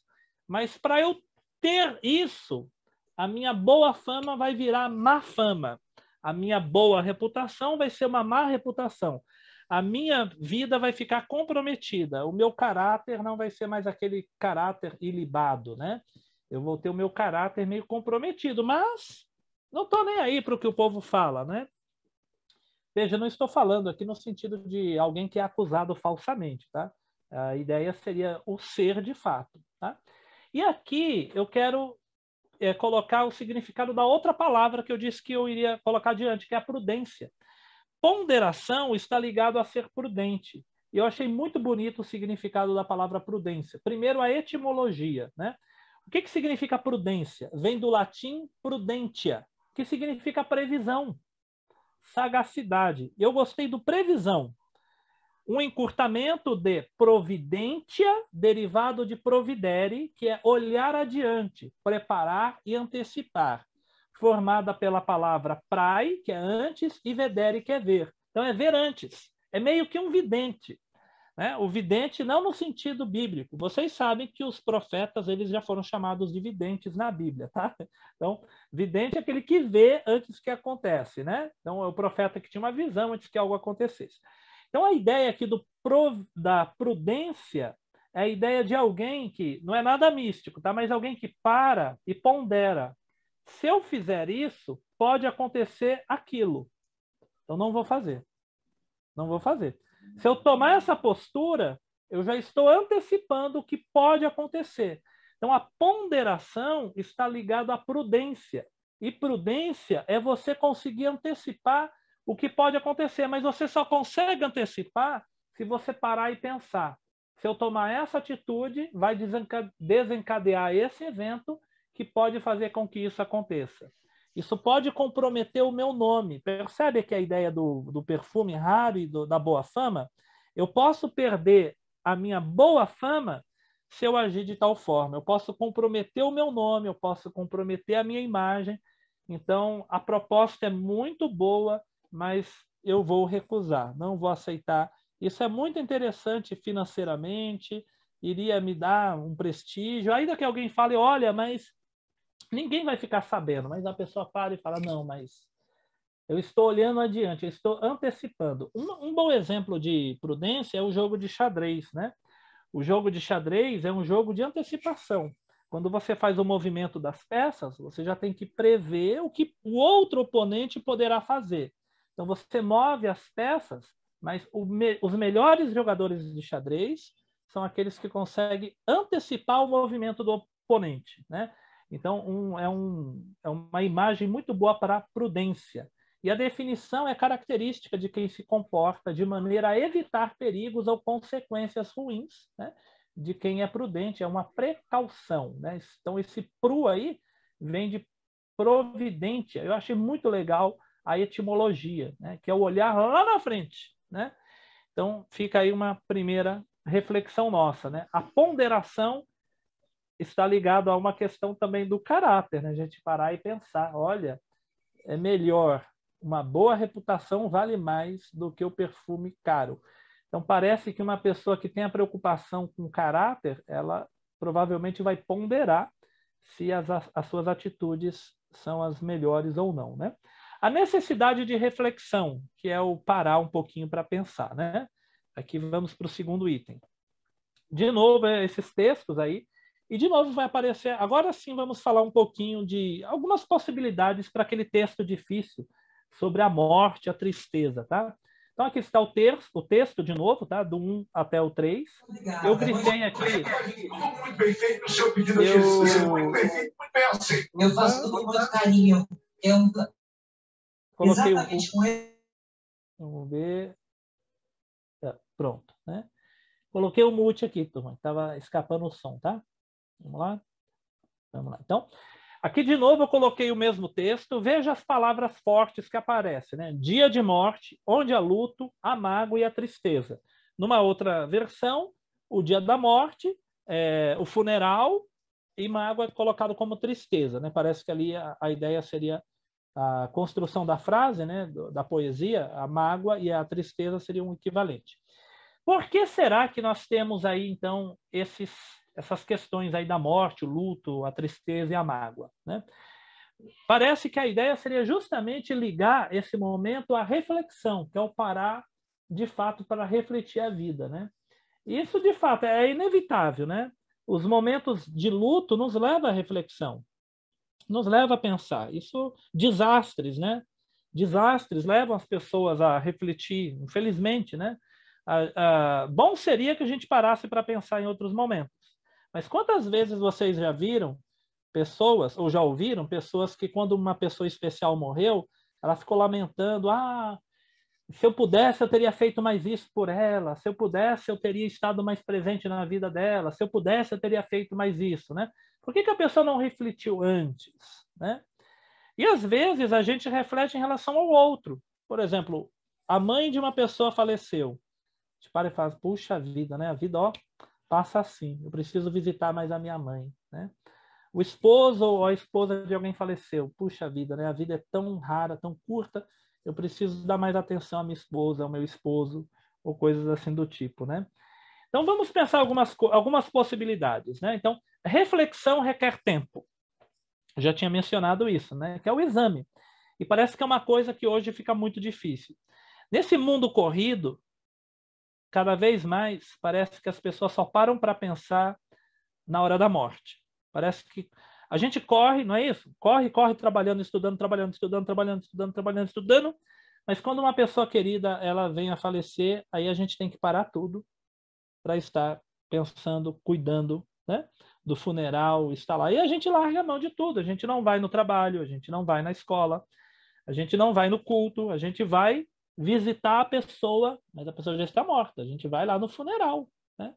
Mas para eu ter isso, a minha boa fama vai virar má fama. A minha boa reputação vai ser uma má reputação. A minha vida vai ficar comprometida. O meu caráter não vai ser mais aquele caráter ilibado, né? Eu vou ter o meu caráter meio comprometido, mas não estou nem aí para o que o povo fala, né? Veja, não estou falando aqui no sentido de alguém que é acusado falsamente, tá? A ideia seria o ser de fato, tá? E aqui eu quero colocar o significado da outra palavra que eu disse que eu iria colocar adiante, que é a prudência. Ponderação está ligado a ser prudente. E eu achei muito bonito o significado da palavra prudência. Primeiro, a etimologia, né? O que significa prudência? Vem do latim prudentia, que significa previsão, sagacidade. Eu gostei do previsão. Um encurtamento de providentia, derivado de providere, que é olhar adiante, preparar e antecipar, formada pela palavra prai, que é antes, e vedere, que é ver. Então, é ver antes. É meio que um vidente, né? O vidente não no sentido bíblico. Vocês sabem que os profetas eles já foram chamados de videntes na Bíblia, tá? Então, vidente é aquele que vê antes que acontece, né? Então, é o profeta que tinha uma visão antes que algo acontecesse. Então, a ideia aqui da prudência é a ideia de alguém que não é nada místico, tá? Mas alguém que para e pondera. Se eu fizer isso, pode acontecer aquilo. Então, não vou fazer. Não vou fazer. Se eu tomar essa postura, eu já estou antecipando o que pode acontecer. Então, a ponderação está ligada à prudência. E prudência é você conseguir antecipar o que pode acontecer, mas você só consegue antecipar se você parar e pensar. Se eu tomar essa atitude, vai desencadear esse evento que pode fazer com que isso aconteça. Isso pode comprometer o meu nome. Percebe que a ideia do perfume raro e da boa fama? Eu posso perder a minha boa fama se eu agir de tal forma. Eu posso comprometer o meu nome, eu posso comprometer a minha imagem. Então, a proposta é muito boa, mas eu vou recusar, não vou aceitar. Isso é muito interessante financeiramente, iria me dar um prestígio. Ainda que alguém fale, olha, mas ninguém vai ficar sabendo, mas a pessoa para e fala, não, mas eu estou olhando adiante, eu estou antecipando. Um bom exemplo de prudência é o jogo de xadrez, né? O jogo de xadrez é um jogo de antecipação. Quando você faz o movimento das peças, você já tem que prever o que o outro oponente poderá fazer. Então, você move as peças, mas os melhores jogadores de xadrez são aqueles que conseguem antecipar o movimento do oponente, né? Então, é uma imagem muito boa para a prudência. E a definição é característica de quem se comporta de maneira a evitar perigos ou consequências ruins, né? De quem é prudente, é uma precaução, né? Então, esse pru aí vem de providência. Eu achei muito legal a etimologia, né? Que é o olhar lá na frente, né? Então, fica aí uma primeira reflexão nossa, né? A ponderação está ligado a uma questão também do caráter, né? A gente parar e pensar, olha, é melhor, uma boa reputação vale mais do que o perfume caro. Então, parece que uma pessoa que tem a preocupação com o caráter, ela provavelmente vai ponderar se as suas atitudes são as melhores ou não, né? A necessidade de reflexão, que é o parar um pouquinho para pensar, né? Aqui vamos para o segundo item. De novo, esses textos aí, e de novo vai aparecer, agora sim vamos falar um pouquinho de algumas possibilidades para aquele texto difícil sobre a morte, a tristeza, tá? Então aqui está o texto de novo, tá? Do 1 até o 3. Obrigado. Eu grifei aqui. Muito bem feito o seu pedido aqui. Muito bem feito, muito bem aceito. Eu faço tudo com muito carinho. Coloquei exatamente com ele. Vamos ver. Pronto, né? Coloquei o mute aqui, turma. Estava escapando o som, tá? Vamos lá? Vamos lá. Então, aqui de novo eu coloquei o mesmo texto. Veja as palavras fortes que aparecem, né? Dia de morte, onde há luto, a mágoa e a tristeza. Numa outra versão, o dia da morte, o funeral e mágoa é colocado como tristeza, né? Parece que ali a ideia seria a construção da frase, né? Da poesia, a mágoa e a tristeza seriam equivalentes. Por que será que nós temos aí, então, essas questões aí da morte, o luto, a tristeza e a mágoa, né? Parece que a ideia seria justamente ligar esse momento à reflexão, que é o parar, de fato, para refletir a vida, né? Isso, de fato, é inevitável, né? Os momentos de luto nos levam à reflexão, nos leva a pensar. Isso, desastres, né? Desastres levam as pessoas a refletir, infelizmente, né? Bom seria que a gente parasse para pensar em outros momentos. Mas quantas vezes vocês já viram pessoas, ou já ouviram pessoas que quando uma pessoa especial morreu, ela ficou lamentando, se eu pudesse eu teria feito mais isso por ela, se eu pudesse eu teria estado mais presente na vida dela, se eu pudesse eu teria feito mais isso, né? Por que a pessoa não refletiu antes, né? E às vezes a gente reflete em relação ao outro. Por exemplo, a mãe de uma pessoa faleceu. A gente para e fala, puxa vida, né? A vida, passa assim. Eu preciso visitar mais a minha mãe, né? O esposo ou a esposa de alguém faleceu. Puxa vida, né? A vida é tão rara, tão curta. Eu preciso dar mais atenção à minha esposa, ao meu esposo, ou coisas assim do tipo, né? Então vamos pensar algumas possibilidades, né? Então, reflexão requer tempo. Eu já tinha mencionado isso, né? Que é o exame. E parece que é uma coisa que hoje fica muito difícil. Nesse mundo corrido, cada vez mais parece que as pessoas só param para pensar na hora da morte. Parece que a gente corre, não é isso? Corre, trabalhando, estudando, mas quando uma pessoa querida ela vem a falecer, aí a gente tem que parar tudo para estar pensando, cuidando, né, do funeral, estar lá. E a gente larga a mão de tudo. A gente não vai no trabalho, a gente não vai na escola, a gente não vai no culto, a gente vai visitar a pessoa, mas a pessoa já está morta. A gente vai lá no funeral, né?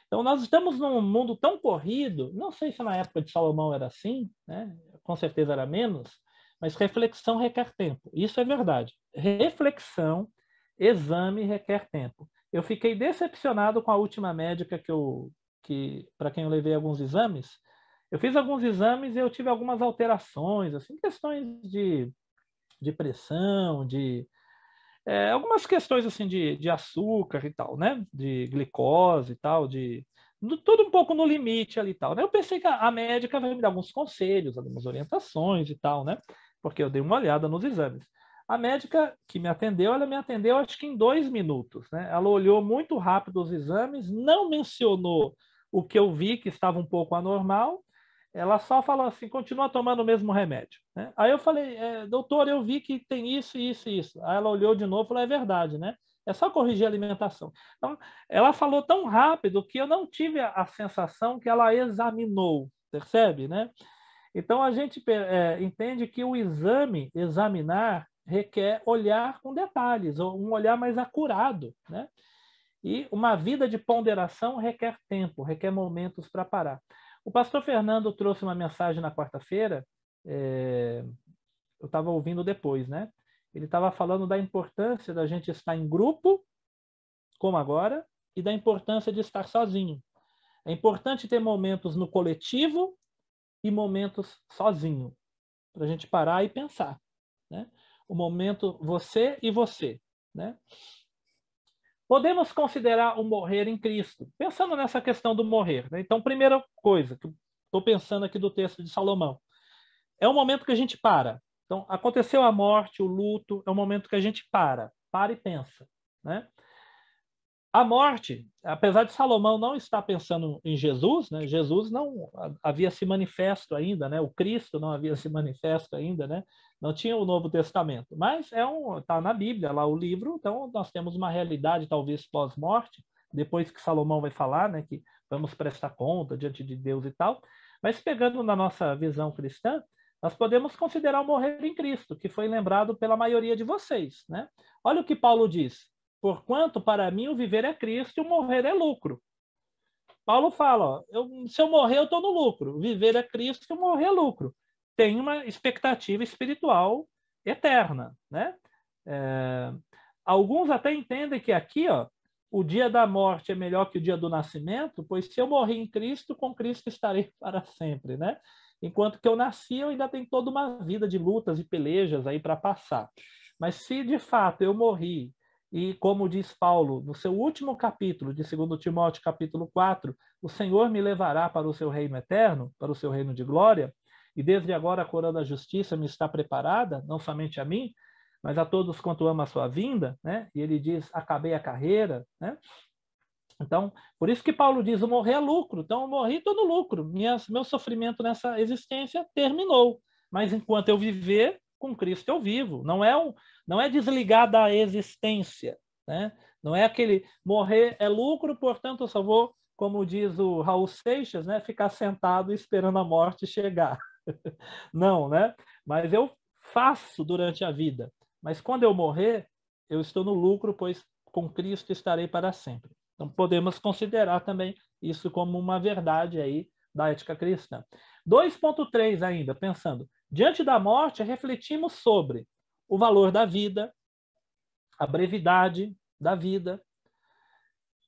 Então, nós estamos num mundo tão corrido, não sei se na época de Salomão era assim, né? Com certeza era menos, mas reflexão requer tempo. Isso é verdade. Reflexão, exame requer tempo. Eu fiquei decepcionado com a última médica para quem eu levei alguns exames. Eu fiz alguns exames e eu tive algumas alterações, assim, questões de pressão, algumas questões assim de açúcar e tal, né? De glicose e tal, tudo um pouco no limite ali e tal, né? Eu pensei que a médica vai me dar alguns conselhos, algumas orientações e tal, né? Porque eu dei uma olhada nos exames. A médica que me atendeu, ela me atendeu acho que em 2 minutos, né? Ela olhou muito rápido os exames, não mencionou o que eu vi que estava um pouco anormal. Ela só falou assim, continua tomando o mesmo remédio, né? Aí eu falei, doutor, eu vi que tem isso, isso e isso. Aí ela olhou de novo e falou, é verdade, né? É só corrigir a alimentação. Então, ela falou tão rápido que eu não tive a sensação que ela examinou, percebe, né? Então, a gente entende que o examinar, requer olhar com detalhes, ou um olhar mais acurado, né? E uma vida de ponderação requer tempo, requer momentos para parar. O pastor Fernando trouxe uma mensagem na quarta-feira, eu estava ouvindo depois, né? Ele estava falando da importância da gente estar em grupo como agora, e da importância de estar sozinho. É importante ter momentos no coletivo e momentos sozinho, para a gente parar e pensar, né? O momento você e você, né? Podemos considerar o morrer em Cristo, pensando nessa questão do morrer, né? Então, primeira coisa que eu estou pensando aqui do texto de Salomão, é um momento que a gente para. Então, aconteceu a morte, o luto, é um momento que a gente para e pensa, né? A morte, apesar de Salomão não estar pensando em Jesus, né? Jesus não havia se manifesto ainda, né? O Cristo não havia se manifesto ainda, né? Não tinha o Novo Testamento, mas tá na Bíblia lá o livro, então nós temos uma realidade talvez pós-morte, depois que Salomão vai falar, né? Que vamos prestar conta diante de Deus e tal. Mas pegando na nossa visão cristã, nós podemos considerar o morrer em Cristo, que foi lembrado pela maioria de vocês, né? Olha o que Paulo diz. Porquanto, para mim, o viver é Cristo e o morrer é lucro. Paulo fala, se eu morrer, eu estou no lucro. Viver é Cristo e o morrer é lucro. Tem uma expectativa espiritual eterna, né? Alguns até entendem que aqui, o dia da morte é melhor que o dia do nascimento, pois se eu morrer em Cristo, com Cristo estarei para sempre, né? Enquanto que eu nasci, eu ainda tenho toda uma vida de lutas e pelejas aí para passar. Mas se de fato eu morri, e como diz Paulo, no seu último capítulo, de 2 Timóteo, capítulo 4, o Senhor me levará para o seu reino eterno, para o seu reino de glória, e desde agora a coroa da justiça me está preparada, não somente a mim, mas a todos quanto amam a sua vinda, né? E ele diz, acabei a carreira, né? Então, por isso que Paulo diz, o morrer é lucro. Então, eu morri, estou no lucro. Meu sofrimento nessa existência terminou. Mas enquanto eu viver, com Cristo eu vivo. Não é desligar da existência, né? Não é aquele morrer é lucro, portanto eu só vou, como diz o Raul Seixas, né, ficar sentado esperando a morte chegar. Não, né? Mas eu faço durante a vida. Mas quando eu morrer, eu estou no lucro, pois com Cristo estarei para sempre. Então podemos considerar também isso como uma verdade aí da ética cristã. 2.3 ainda, pensando. Diante da morte, refletimos sobre o valor da vida, a brevidade da vida,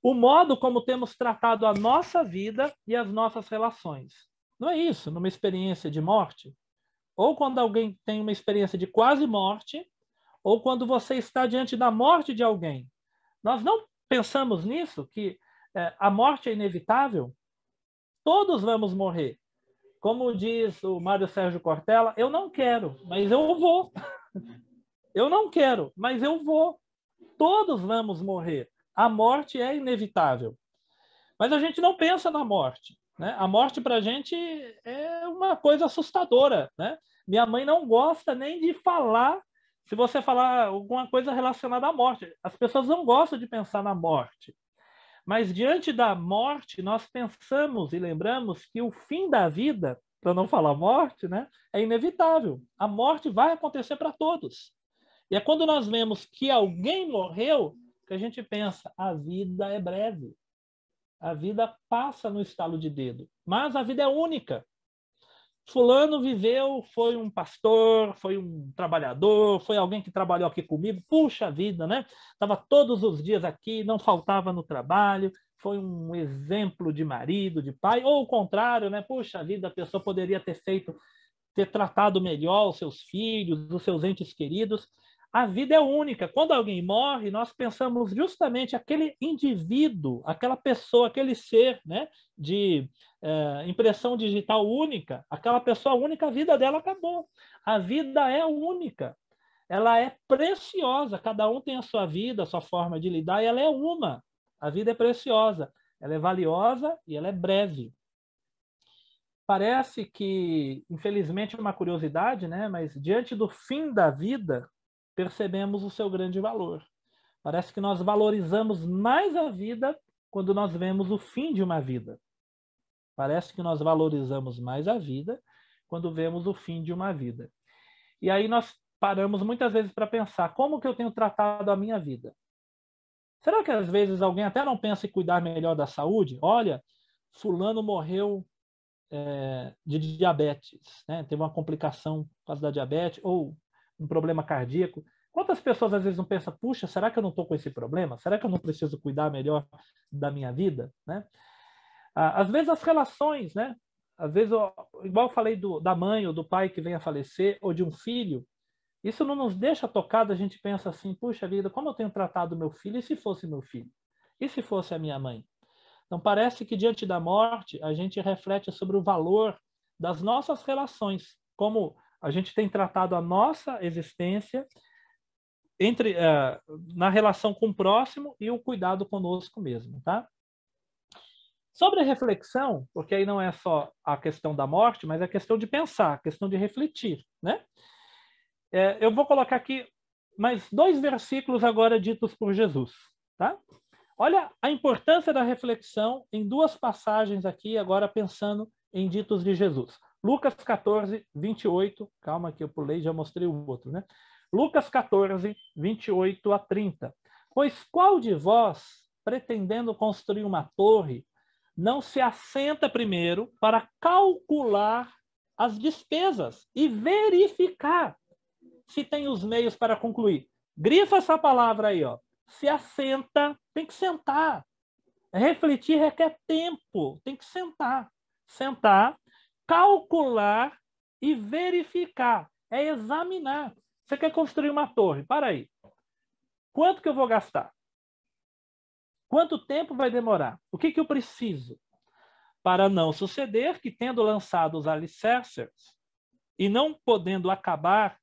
o modo como temos tratado a nossa vida e as nossas relações. Não é isso, numa experiência de morte? Ou quando alguém tem uma experiência de quase morte, ou quando você está diante da morte de alguém. Nós não pensamos nisso, que a morte é inevitável? Todos vamos morrer. Como diz o Mário Sérgio Cortella, eu não quero, mas eu vou. Eu não quero, mas eu vou. Todos vamos morrer. A morte é inevitável. Mas a gente não pensa na morte, né? A morte para a gente é uma coisa assustadora, né? Minha mãe não gosta nem de falar, se você falar alguma coisa relacionada à morte. As pessoas não gostam de pensar na morte. Mas diante da morte, nós pensamos e lembramos que o fim da vida, para não falar morte, né, é inevitável. A morte vai acontecer para todos. E é quando nós vemos que alguém morreu que a gente pensa, a vida é breve. A vida passa no estalo de dedo. Mas a vida é única. Fulano viveu, foi um pastor, foi um trabalhador, foi alguém que trabalhou aqui comigo. Puxa vida, né? Estava todos os dias aqui, não faltava no trabalho, foi um exemplo de marido, de pai, ou o contrário, né? Puxa vida, a pessoa poderia ter tratado melhor os seus filhos, os seus entes queridos. A vida é única. Quando alguém morre, nós pensamos justamente aquele indivíduo, aquela pessoa, aquele ser, né, de impressão digital única, aquela pessoa única, a vida dela acabou. A vida é única. Ela é preciosa. Cada um tem a sua vida, a sua forma de lidar, e ela é uma. A vida é preciosa. Ela é valiosa e ela é breve. Parece que, infelizmente, é uma curiosidade, né, mas diante do fim da vida, percebemos o seu grande valor. Parece que nós valorizamos mais a vida quando nós vemos o fim de uma vida. Parece que nós valorizamos mais a vida quando vemos o fim de uma vida. E aí nós paramos muitas vezes para pensar, como que eu tenho tratado a minha vida? Será que às vezes alguém até não pensa em cuidar melhor da saúde? Olha, fulano morreu de diabetes, né? Teve uma complicação por causa da diabetes, ou um problema cardíaco. Quantas pessoas às vezes não pensam, puxa, será que eu não estou com esse problema? Será que eu não preciso cuidar melhor da minha vida? Né? Às vezes as relações, né? Às vezes, igual eu falei da mãe ou do pai que vem a falecer, ou de um filho, isso não nos deixa tocado, a gente pensa assim, puxa vida, como eu tenho tratado meu filho, e se fosse meu filho? E se fosse a minha mãe? Então parece que diante da morte, a gente reflete sobre o valor das nossas relações, como a gente tem tratado a nossa existência na relação com o próximo e o cuidado conosco mesmo, tá? Sobre a reflexão, porque aí não é só a questão da morte, mas é a questão de pensar, a questão de refletir, né? Eu vou colocar aqui mais 2 versículos agora ditos por Jesus, tá? Olha a importância da reflexão em 2 passagens aqui, agora pensando em ditos de Jesus. Lucas 14, 28, calma que eu pulei, já mostrei o outro, né? Lucas 14, 28 a 30. Pois qual de vós, pretendendo construir uma torre, não se assenta primeiro para calcular as despesas e verificar se tem os meios para concluir? Grifa essa palavra aí, ó. Se assenta, tem que sentar. Refletir requer tempo, tem que sentar. Sentar, calcular e verificar. É examinar. Você quer construir uma torre? Para aí. Quanto que eu vou gastar? Quanto tempo vai demorar? O que eu preciso? Para não suceder que, tendo lançado os alicerces e não podendo acabar,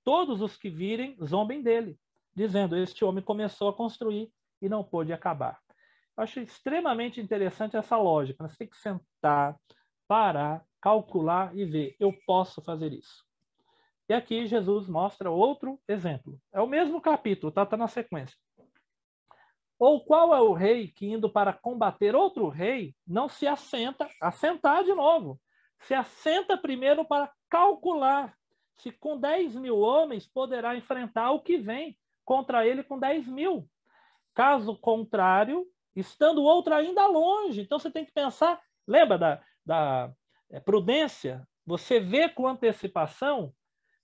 todos os que virem zombem dele, dizendo, este homem começou a construir e não pôde acabar. Eu acho extremamente interessante essa lógica. Você tem que sentar, parar, calcular e ver, eu posso fazer isso. E aqui Jesus mostra outro exemplo. É o mesmo capítulo, tá na sequência. Ou qual é o rei que, indo para combater outro rei, não se assenta, assentar de novo, se assenta primeiro para calcular se com 10.000 homens poderá enfrentar o que vem contra ele com 10.000. Caso contrário, estando outro ainda longe. Então você tem que pensar, lembra da prudência? Você vê com antecipação.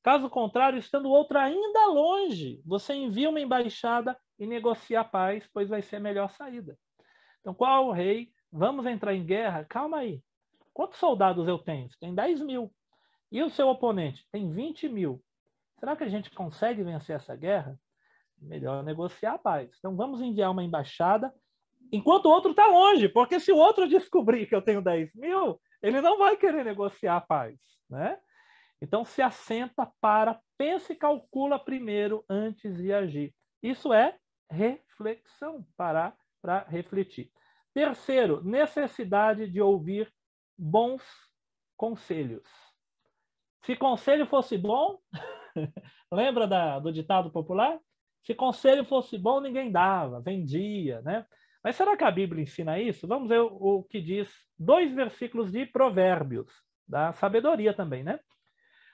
Caso contrário, estando outro ainda longe, você envia uma embaixada e negocia a paz, pois vai ser a melhor saída. Então, qual é o rei? Vamos entrar em guerra? Calma aí. Quantos soldados eu tenho? Você tem 10.000. E o seu oponente? Tem 20.000. Será que a gente consegue vencer essa guerra? Melhor negociar a paz. Então, vamos enviar uma embaixada enquanto o outro está longe, porque se o outro descobrir que eu tenho 10.000, ele não vai querer negociar a paz, né? Então, se assenta, pensa e calcula primeiro antes de agir. Isso é reflexão, parar para refletir. Terceiro, necessidade de ouvir bons conselhos. Se conselho fosse bom, lembra do ditado popular? Se conselho fosse bom, ninguém dava, vendia, né? Mas será que a Bíblia ensina isso? Vamos ver o que diz 2 versículos de Provérbios, da sabedoria também, né?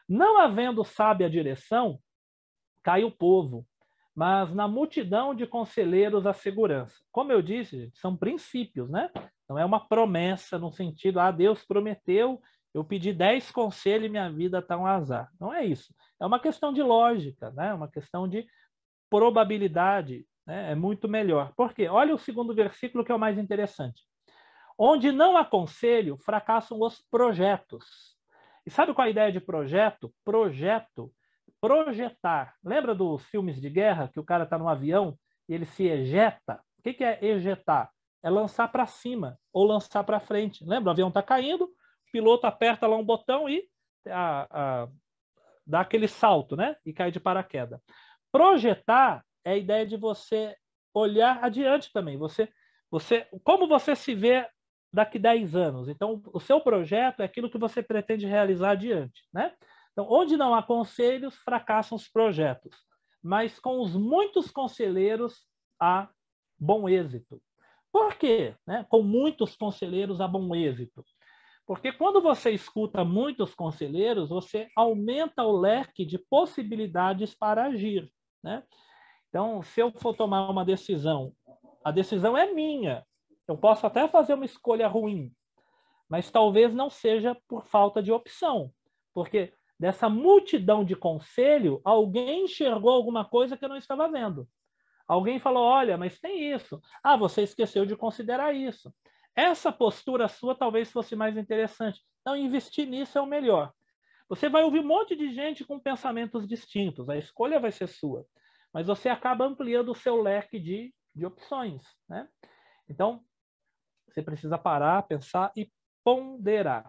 Não havendo sábia direção, cai o povo, mas na multidão de conselheiros a segurança. Como eu disse, gente, são princípios, né? Não é uma promessa no sentido, Deus prometeu, eu pedi 10 conselhos e minha vida está um azar. Não é isso. É uma questão de lógica, né? Uma questão de probabilidade, né? É muito melhor. Por quê? Olha o 2º versículo que é o mais interessante. Onde não há conselho, fracassam os projetos. E sabe qual é a ideia de projeto? Projetar. Lembra dos filmes de guerra que o cara está no avião e ele se ejeta? O que é ejetar? É lançar para cima ou lançar para frente. Lembra? O avião está caindo, o piloto aperta lá um botão e dá aquele salto, né? E cai de paraquedas. Projetar é a ideia de você olhar adiante também. Como você se vê daqui 10 anos. Então, o seu projeto é aquilo que você pretende realizar adiante, né? Então, onde não há conselhos, fracassam os projetos. Mas com os muitos conselheiros, há bom êxito. Por quê? Né? Com muitos conselheiros, há bom êxito. Porque quando você escuta muitos conselheiros, você aumenta o leque de possibilidades para agir, né? Então, se eu for tomar uma decisão, a decisão é minha. Eu posso até fazer uma escolha ruim, mas talvez não seja por falta de opção. Porque dessa multidão de conselho, alguém enxergou alguma coisa que eu não estava vendo. Alguém falou, olha, mas tem isso. Ah, você esqueceu de considerar isso. Essa postura sua talvez fosse mais interessante. Então, investir nisso é o melhor. Você vai ouvir um monte de gente com pensamentos distintos. A escolha vai ser sua. Mas você acaba ampliando o seu leque de opções, né? Então, você precisa parar, pensar e ponderar.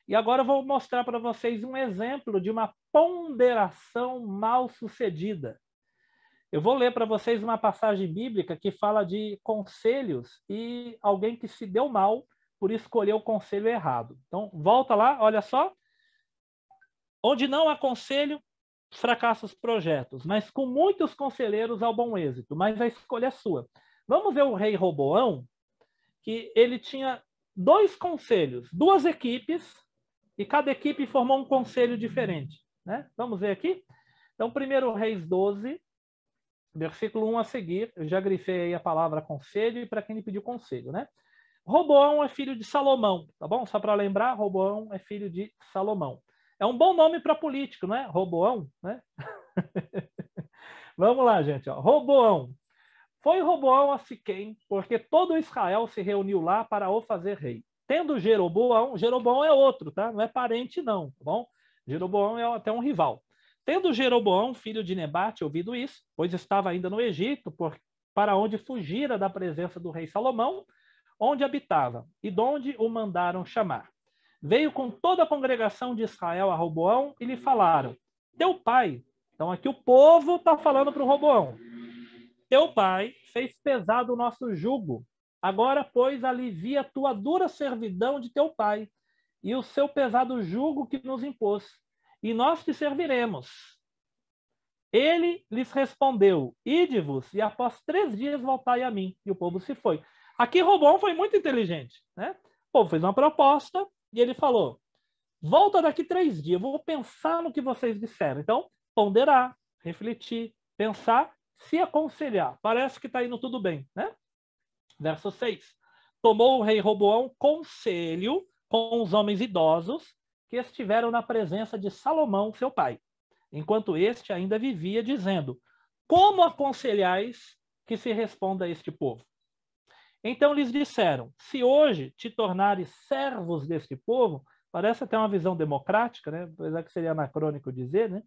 E agora eu vou mostrar para vocês um exemplo de uma ponderação mal sucedida. Eu vou ler para vocês uma passagem bíblica que fala de conselhos e alguém que se deu mal por escolher o conselho errado. Então, volta lá, olha só. Onde não há conselho, fracassa os projetos, mas com muitos conselheiros há bom êxito, mas a escolha é sua. Vamos ver o rei Roboão, que ele tinha 2 conselhos, 2 equipes, e cada equipe formou um conselho diferente, né? Vamos ver aqui? Então, 1 Reis 12, versículo 1 a seguir, eu já grifei aí a palavra conselho e para quem lhe pediu conselho, né? Roboão é filho de Salomão, tá bom? Só para lembrar, Roboão é filho de Salomão. É um bom nome para político, né? Roboão, né? Vamos lá, gente. Ó. Roboão. Foi Roboão a Siquém, porque todo Israel se reuniu lá para o fazer rei. Tendo Jeroboão é outro, tá? Não é parente, não, tá bom? Jeroboão é até um rival. Tendo Jeroboão, filho de Nebate, ouvido isso, pois estava ainda no Egito, para onde fugira da presença do rei Salomão, onde habitava, e de onde o mandaram chamar. Veio com toda a congregação de Israel a Roboão e lhe falaram, teu pai, então aqui o povo está falando para o Roboão, teu pai fez pesado o nosso jugo, agora, pois, alivia a tua dura servidão de teu pai e o seu pesado jugo que nos impôs, e nós te serviremos. Ele lhes respondeu, ide-vos, e após 3 dias voltai a mim. E o povo se foi. Aqui Roboão foi muito inteligente, né? O povo fez uma proposta e ele falou, volta daqui 3 dias, eu vou pensar no que vocês disseram. Então, ponderar, refletir, pensar, se aconselhar. Parece que está indo tudo bem, né? Verso 6. Tomou o rei Roboão conselho com os homens idosos que estiveram na presença de Salomão, seu pai, enquanto este ainda vivia, dizendo, como aconselhais que se responda a este povo? Então lhes disseram, se hoje te tornares servos deste povo, parece até uma visão democrática, né? Apesar que seria anacrônico dizer, né?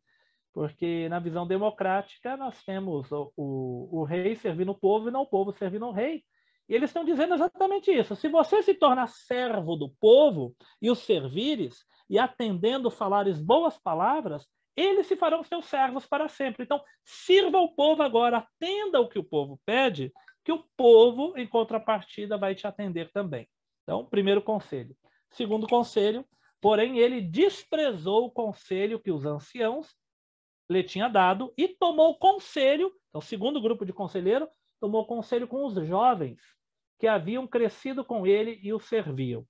Porque na visão democrática nós temos o rei servindo o povo e não o povo servindo o rei. E eles estão dizendo exatamente isso. Se você se tornar servo do povo e os servires, e atendendo falares boas palavras, eles se farão seus servos para sempre. Então, sirva o povo agora, atenda o que o povo pede, que o povo, em contrapartida, vai te atender também. Então, primeiro conselho. Segundo conselho, porém, ele desprezou o conselho que os anciãos lhe tinham dado e tomou conselho, então, segundo grupo de conselheiro, tomou conselho com os jovens que haviam crescido com ele e o serviam.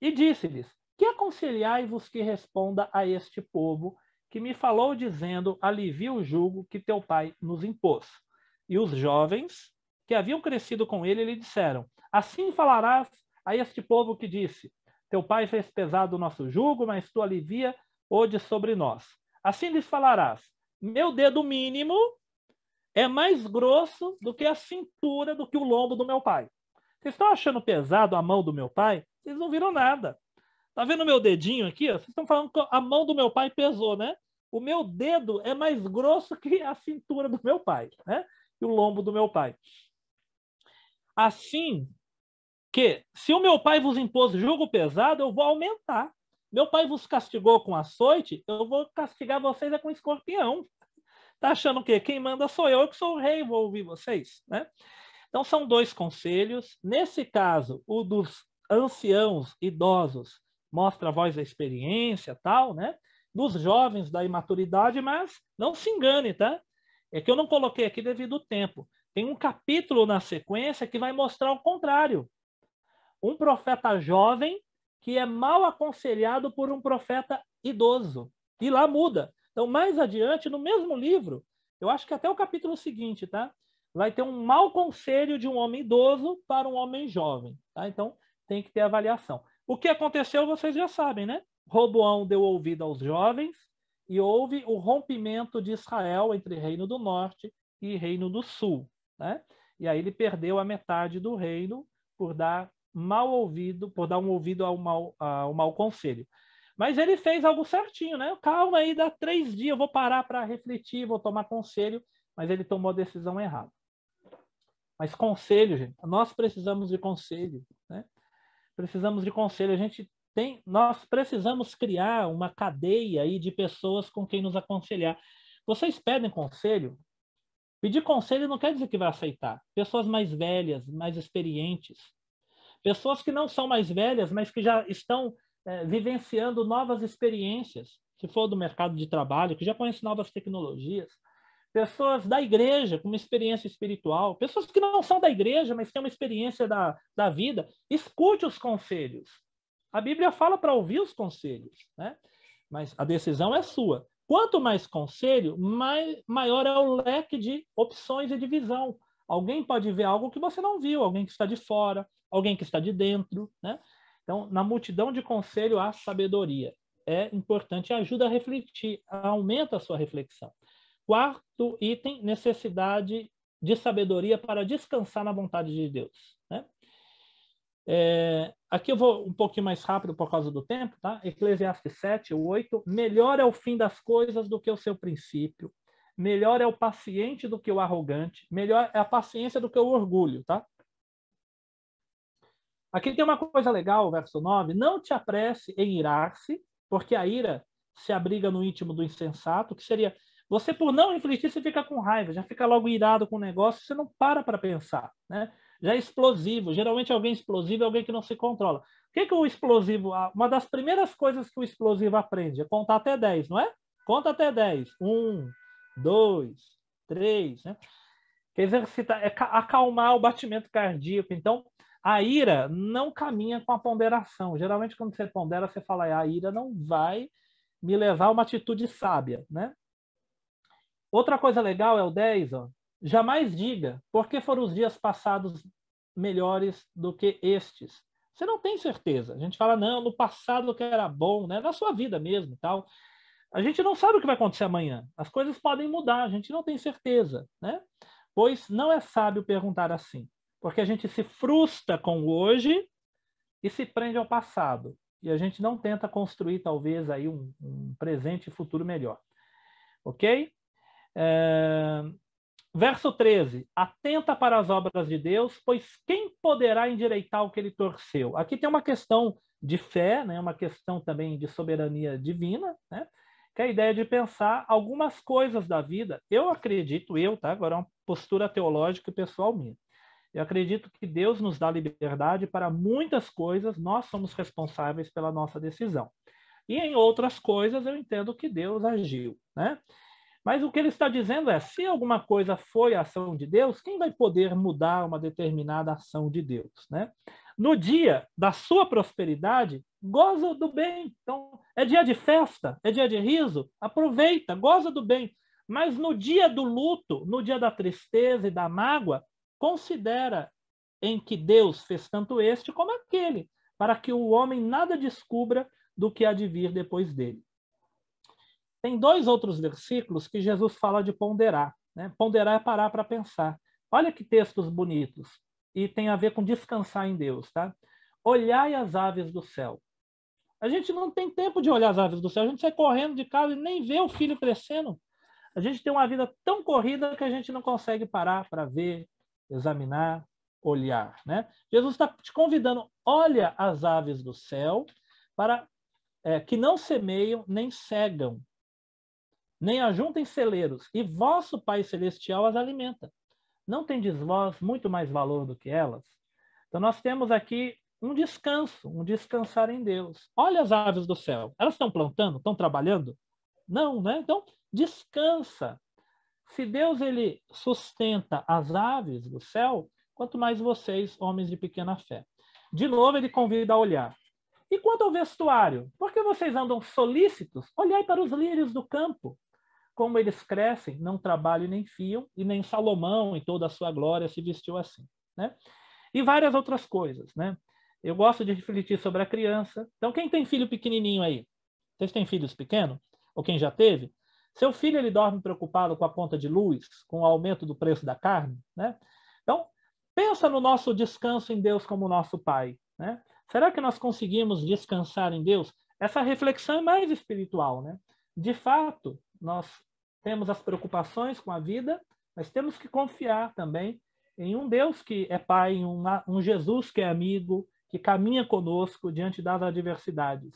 E disse-lhes, que aconselhai-vos que responda a este povo que me falou dizendo, alivia o jugo que teu pai nos impôs. E os jovens que haviam crescido com ele lhe disseram, assim falarás a este povo que disse, teu pai fez pesado o nosso jugo, mas tu alivia o de sobre nós. Assim lhes falarás, meu dedo mínimo é mais grosso do que a cintura, do que o lombo do meu pai. Vocês estão achando pesado a mão do meu pai? Vocês não viram nada. Tá vendo o meu dedinho aqui? Ó? Vocês estão falando que a mão do meu pai pesou, né? O meu dedo é mais grosso que a cintura do meu pai, né? E o lombo do meu pai. Assim que, se o meu pai vos impôs jugo pesado, eu vou aumentar. Meu pai vos castigou com açoite, eu vou castigar vocês com escorpião. Tá achando o quê? Quem manda sou eu, que sou o rei, vou ouvir vocês, né? Então, são 2 conselhos. Nesse caso, o dos anciãos, idosos, mostra a voz da experiência, tal, né? Dos jovens, da imaturidade, mas não se engane, tá? É que eu não coloquei aqui devido ao tempo. Tem um capítulo na sequência que vai mostrar o contrário. Um profeta jovem que é mal aconselhado por um profeta idoso. E lá muda. Então, mais adiante, no mesmo livro, eu acho que até o capítulo seguinte, tá? Vai ter um mau conselho de um homem idoso para um homem jovem, tá? Então, tem que ter avaliação. O que aconteceu, vocês já sabem, né? Roboão deu ouvido aos jovens e houve o rompimento de Israel entre Reino do Norte e Reino do Sul, né? E aí ele perdeu a metade do reino por dar um ouvido ao mau conselho. Mas ele fez algo certinho, né? Calma aí, dá 3 dias, eu vou parar para refletir, vou tomar conselho, mas ele tomou a decisão errada. Mas conselho, gente, nós precisamos de conselho, né? Precisamos de conselho. Nós precisamos criar uma cadeia aí de pessoas com quem nos aconselhar. Vocês pedem conselho? Pedir conselho não quer dizer que vai aceitar. Pessoas mais velhas, mais experientes. Pessoas que não são mais velhas, mas que já estão vivenciando novas experiências. Se for do mercado de trabalho, que já conhecem novas tecnologias. Pessoas da igreja com uma experiência espiritual. Pessoas que não são da igreja, mas têm uma experiência da vida. Escute os conselhos. A Bíblia fala para ouvir os conselhos, né? Mas a decisão é sua. Quanto mais conselho, maior é o leque de opções e de visão. Alguém pode ver algo que você não viu, alguém que está de fora, alguém que está de dentro, né? Então, na multidão de conselho, há sabedoria. É importante, ajuda a refletir, aumenta a sua reflexão. 4º item, necessidade de sabedoria para descansar na vontade de Deus, né? Aqui eu vou um pouquinho mais rápido por causa do tempo, tá? Eclesiastes 7, 8. Melhor é o fim das coisas do que o seu princípio. Melhor é o paciente do que o arrogante. Melhor é a paciência do que o orgulho, tá? Aqui tem uma coisa legal, verso 9. Não te apresse em irar-se, porque a ira se abriga no íntimo do insensato, que seria... Você, por não refletir, você fica com raiva, já fica logo irado com o negócio, você não para pensar, né? Já é explosivo. Geralmente alguém explosivo é alguém que não se controla. O que o explosivo... Uma das primeiras coisas que o explosivo aprende é contar até 10, não é? Conta até 10. 1, 2, 3, né? Que exercitar, é acalmar o batimento cardíaco. Então, a ira não caminha com a ponderação. Geralmente, quando você pondera, você fala, a ira não vai me levar a uma atitude sábia, né? Outra coisa legal é o 10, ó. Jamais diga, por que foram os dias passados melhores do que estes? Você não tem certeza. A gente fala, não, no passado que era bom, né? Na sua vida mesmo, tal. A gente não sabe o que vai acontecer amanhã. As coisas podem mudar, a gente não tem certeza, né? Pois não é sábio perguntar assim, porque a gente se frustra com o hoje e se prende ao passado. E a gente não tenta construir, talvez, aí um presente e futuro melhor. Ok? Verso 13. Atenta para as obras de Deus, pois quem poderá endireitar o que ele torceu? Aqui tem uma questão de fé, né? Uma questão também de soberania divina, né? Que é a ideia de pensar algumas coisas da vida. Eu acredito, tá? Agora é uma postura teológica e pessoal minha. Eu acredito que Deus nos dá liberdade para muitas coisas, nós somos responsáveis pela nossa decisão. E em outras coisas eu entendo que Deus agiu, né? Mas o que ele está dizendo é, se alguma coisa foi a ação de Deus, quem vai poder mudar uma determinada ação de Deus, né? No dia da sua prosperidade, goza do bem. Então, é dia de festa, é dia de riso, aproveita, goza do bem. Mas no dia do luto, no dia da tristeza e da mágoa, considera em que Deus fez tanto este como aquele, para que o homem nada descubra do que há de vir depois dele. Tem 2 outros versículos que Jesus fala de ponderar, né? Ponderar é parar para pensar. Olha que textos bonitos. E tem a ver com descansar em Deus, tá? Olhai as aves do céu. A gente não tem tempo de olhar as aves do céu. A gente sai correndo de casa e nem vê o filho crescendo. A gente tem uma vida tão corrida que a gente não consegue parar para ver, examinar, olhar, né? Jesus está te convidando, olha as aves do céu, para que não semeiam nem cegam, nem ajuntem celeiros, e vosso Pai Celestial as alimenta. Não tendes vós muito mais valor do que elas? Então nós temos aqui um descanso, um descansar em Deus. Olha as aves do céu. Elas estão plantando? Estão trabalhando? Não, né? Então, descansa. Se Deus ele sustenta as aves do céu, quanto mais vocês, homens de pequena fé. De novo, ele convida a olhar. E quanto ao vestuário? Por que vocês andam solícitos? Olhai para os lírios do campo. Como eles crescem, não trabalham nem fiam, e nem Salomão, em toda a sua glória, se vestiu assim, né? E várias outras coisas, né? Eu gosto de refletir sobre a criança. Então, quem tem filho pequenininho aí? Vocês têm filhos pequenos? ou quem já teve, seu filho ele dorme preocupado com a conta de luz, com o aumento do preço da carne, né? Então, pensa no nosso descanso em Deus como nosso Pai, né? Será que nós conseguimos descansar em Deus? Essa reflexão é mais espiritual, né? De fato, nós temos as preocupações com a vida, mas temos que confiar também em um Deus que é Pai, em um Jesus que é amigo, que caminha conosco diante das adversidades.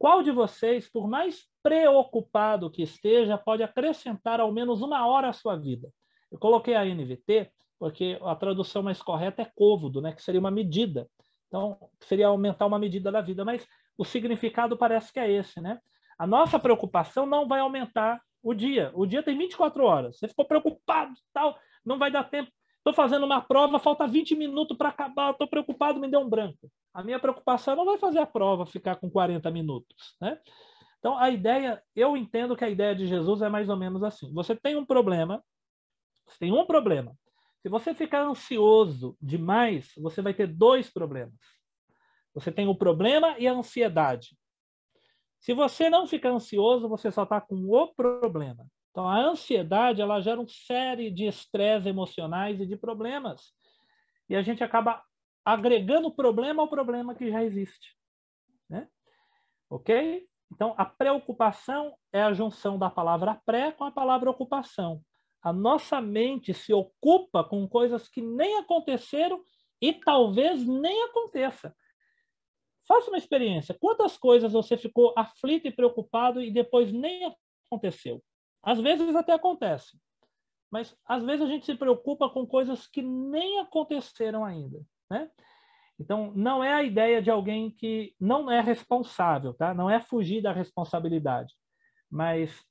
Qual de vocês, por mais preocupado que esteja, pode acrescentar ao menos 1 hora à sua vida? Eu coloquei a NVT, porque a tradução mais correta é côvodo, né? Que seria uma medida. Então, seria aumentar uma medida da vida, mas o significado parece que é esse, né? A nossa preocupação não vai aumentar o dia. O dia tem 24 horas. Você ficou preocupado, tal, não vai dar tempo. Estou fazendo uma prova, falta 20 minutos para acabar, estou preocupado, me deu um branco. A minha preocupação não vai fazer a prova ficar com 40 minutos, né? Então, a ideia, eu entendo que a ideia de Jesus é mais ou menos assim. Você tem um problema, você tem um problema. Se você ficar ansioso demais, você vai ter 2 problemas. Você tem o problema e a ansiedade. Se você não ficar ansioso, você só está com o problema. Então, a ansiedade, ela gera uma série de estresse emocionais e de problemas. E a gente acaba agregando problema ao problema que já existe, né? Ok? Então, a preocupação é a junção da palavra pré com a palavra ocupação. A nossa mente se ocupa com coisas que nem aconteceram e talvez nem aconteça. Faça uma experiência. Quantas coisas você ficou aflito e preocupado e depois nem aconteceu? Às vezes até acontece. Mas às vezes a gente se preocupa com coisas que nem aconteceram ainda, né? Então, não é a ideia de alguém que não é responsável, tá? Não é fugir da responsabilidade. Mas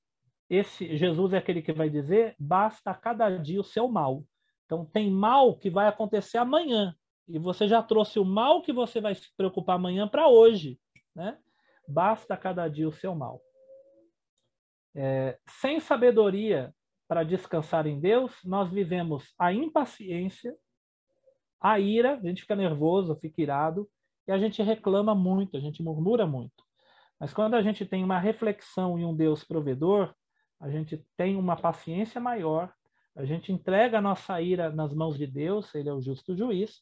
esse Jesus é aquele que vai dizer, basta a cada dia o seu mal. Então, tem mal que vai acontecer amanhã. E você já trouxe o mal que você vai se preocupar amanhã para hoje, né? Basta a cada dia o seu mal. Sem sabedoria para descansar em Deus, nós vivemos a impaciência, a ira, a gente fica nervoso, fica irado, e a gente reclama muito, a gente murmura muito. Mas quando a gente tem uma reflexão em um Deus provedor, a gente tem uma paciência maior, a gente entrega a nossa ira nas mãos de Deus, Ele é o justo juiz,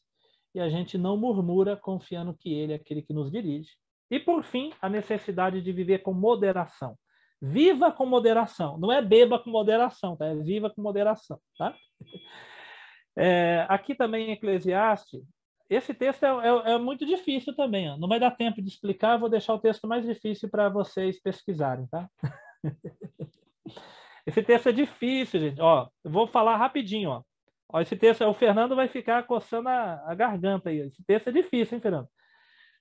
e a gente não murmura confiando que Ele é aquele que nos dirige. E, por fim, a necessidade de viver com moderação. Viva com moderação. Não é beba com moderação, tá? É viva com moderação, tá? Aqui também em Eclesiastes, esse texto é muito difícil também. Ó. Não vai dar tempo de explicar, vou deixar o texto mais difícil para vocês pesquisarem, tá? Esse texto é difícil, gente. Ó, eu vou falar rapidinho, ó. Ó, esse texto, o Fernando vai ficar coçando a garganta aí. Esse texto é difícil, hein, Fernando?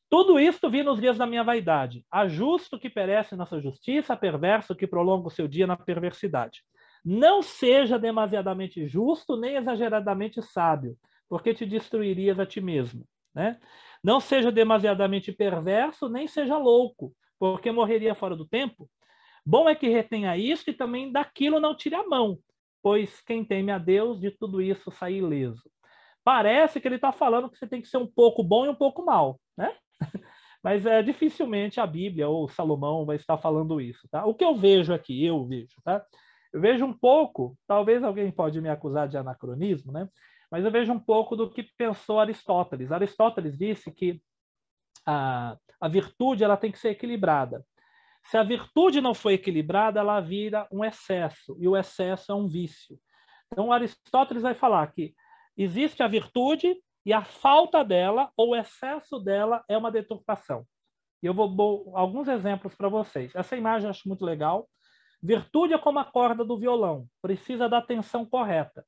Tudo isto vi nos dias da minha vaidade. Há justo que perece na sua justiça, perverso que prolonga o seu dia na perversidade. Não seja demasiadamente justo, nem exageradamente sábio, porque te destruirias a ti mesmo, né? Não seja demasiadamente perverso, nem seja louco, porque morreria fora do tempo. Bom é que retenha isso e também daquilo não tire a mão, pois quem teme a Deus, de tudo isso sai ileso. Parece que ele está falando que você tem que ser um pouco bom e um pouco mal, né? Mas dificilmente a Bíblia ou Salomão vai estar falando isso, tá? O que eu vejo aqui, tá? Eu vejo um pouco, talvez alguém pode me acusar de anacronismo, né? Mas eu vejo um pouco do que pensou Aristóteles. Aristóteles disse que a virtude ela tem que ser equilibrada. Se a virtude não for equilibrada, ela vira um excesso, e o excesso é um vício. Então, Aristóteles vai falar que existe a virtude e a falta dela, ou o excesso dela, é uma deturpação. E eu vou alguns exemplos para vocês. Essa imagem eu acho muito legal. Virtude é como a corda do violão, precisa da tensão correta.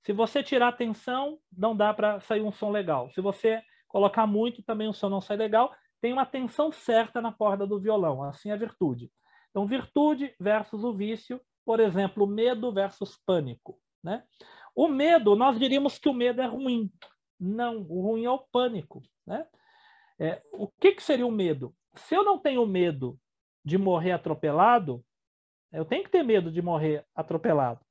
Se você tirar a tensão, não dá para sair um som legal. Se você colocar muito, também o som não sai legal. Tem uma tensão certa na corda do violão, assim é a virtude. Então, virtude versus o vício, por exemplo, medo versus pânico, né? O medo, nós diríamos que o medo é ruim. Não, o ruim é o pânico, né? O que seria o medo? Se eu não tenho medo de morrer atropelado, eu tenho que ter medo de morrer atropelado.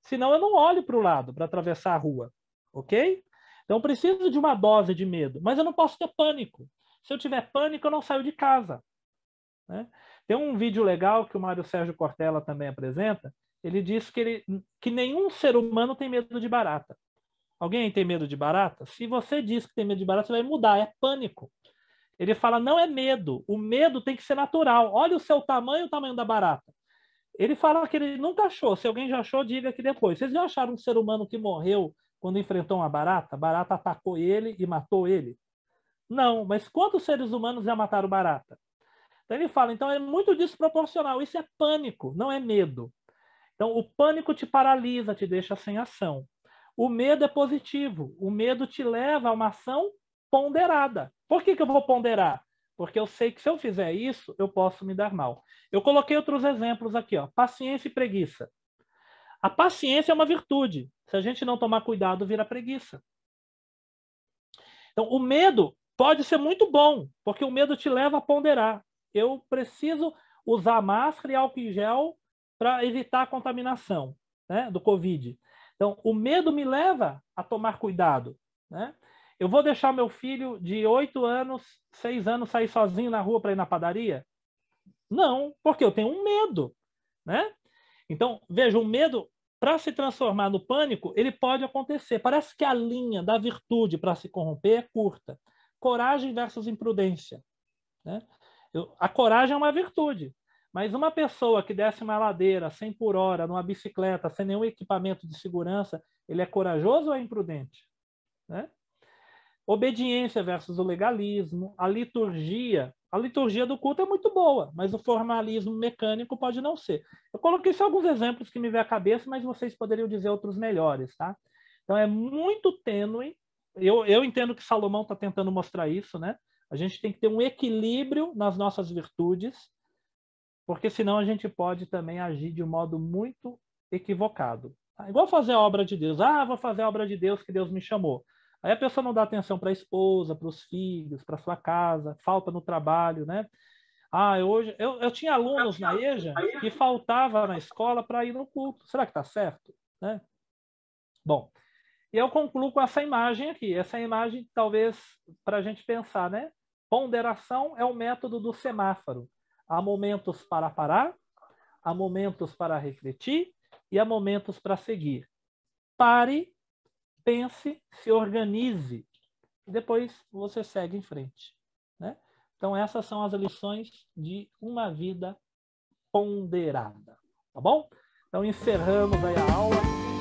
Senão eu não olho para o lado para atravessar a rua, ok? Então eu preciso de uma dose de medo, mas eu não posso ter pânico. Se eu tiver pânico, eu não saio de casa. né? Tem um vídeo legal que o Mário Sérgio Cortella também apresenta. Ele diz que nenhum ser humano tem medo de barata. Alguém tem medo de barata? Se você diz que tem medo de barata, você vai mudar, é pânico. Ele fala, não é medo, o medo tem que ser natural. Olha o seu tamanho e o tamanho da barata. Ele fala que ele nunca achou. Se alguém já achou, diga aqui depois. Vocês já acharam um ser humano que morreu quando enfrentou uma barata? A barata atacou ele e matou ele? Não, mas quantos seres humanos já mataram barata? Então ele fala, então é muito desproporcional. Isso é pânico, não é medo. Então o pânico te paralisa, te deixa sem ação. O medo é positivo. O medo te leva a uma ação ponderada. Por que eu vou ponderar? Porque eu sei que se eu fizer isso, eu posso me dar mal. Eu coloquei outros exemplos aqui, ó. Paciência e preguiça. A paciência é uma virtude. Se a gente não tomar cuidado, vira preguiça. Então, o medo pode ser muito bom, porque o medo te leva a ponderar. Eu preciso usar máscara e álcool em gel para evitar a contaminação, né, do Covid. Então, o medo me leva a tomar cuidado, né? Eu vou deixar meu filho de 8 anos, 6 anos, sair sozinho na rua para ir na padaria? Não, porque eu tenho um medo, né? Então, veja, o medo, para se transformar no pânico, ele pode acontecer. Parece que a linha da virtude para se corromper é curta. Coragem versus imprudência, né? A coragem é uma virtude, mas uma pessoa que desce uma ladeira 100 por hora, numa bicicleta, sem nenhum equipamento de segurança, ele é corajoso ou é imprudente, né? Obediência versus o legalismo, a liturgia do culto é muito boa, mas o formalismo mecânico pode não ser. Eu coloquei só alguns exemplos que me vêm à cabeça, mas vocês poderiam dizer outros melhores, tá? Então é muito tênue. Eu entendo que Salomão está tentando mostrar isso, né? A gente tem que ter um equilíbrio nas nossas virtudes, porque senão a gente pode também agir de um modo muito equivocado. Tá? Igual fazer a obra de Deus. Ah, vou fazer a obra de Deus que Deus me chamou. Aí a pessoa não dá atenção para a esposa, para os filhos, para sua casa, falta no trabalho, né? Ah, eu tinha alunos na EJA que faltava na escola para ir no culto. Será que está certo? Né? Bom, e eu concluo com essa imagem aqui. Essa imagem, talvez, para a gente pensar, né? Ponderação é o método do semáforo. Há momentos para parar, há momentos para refletir e há momentos para seguir. Pare, pense, se organize e depois você segue em frente, né? Então essas são as lições de uma vida ponderada, tá bom? Então encerramos aí a aula.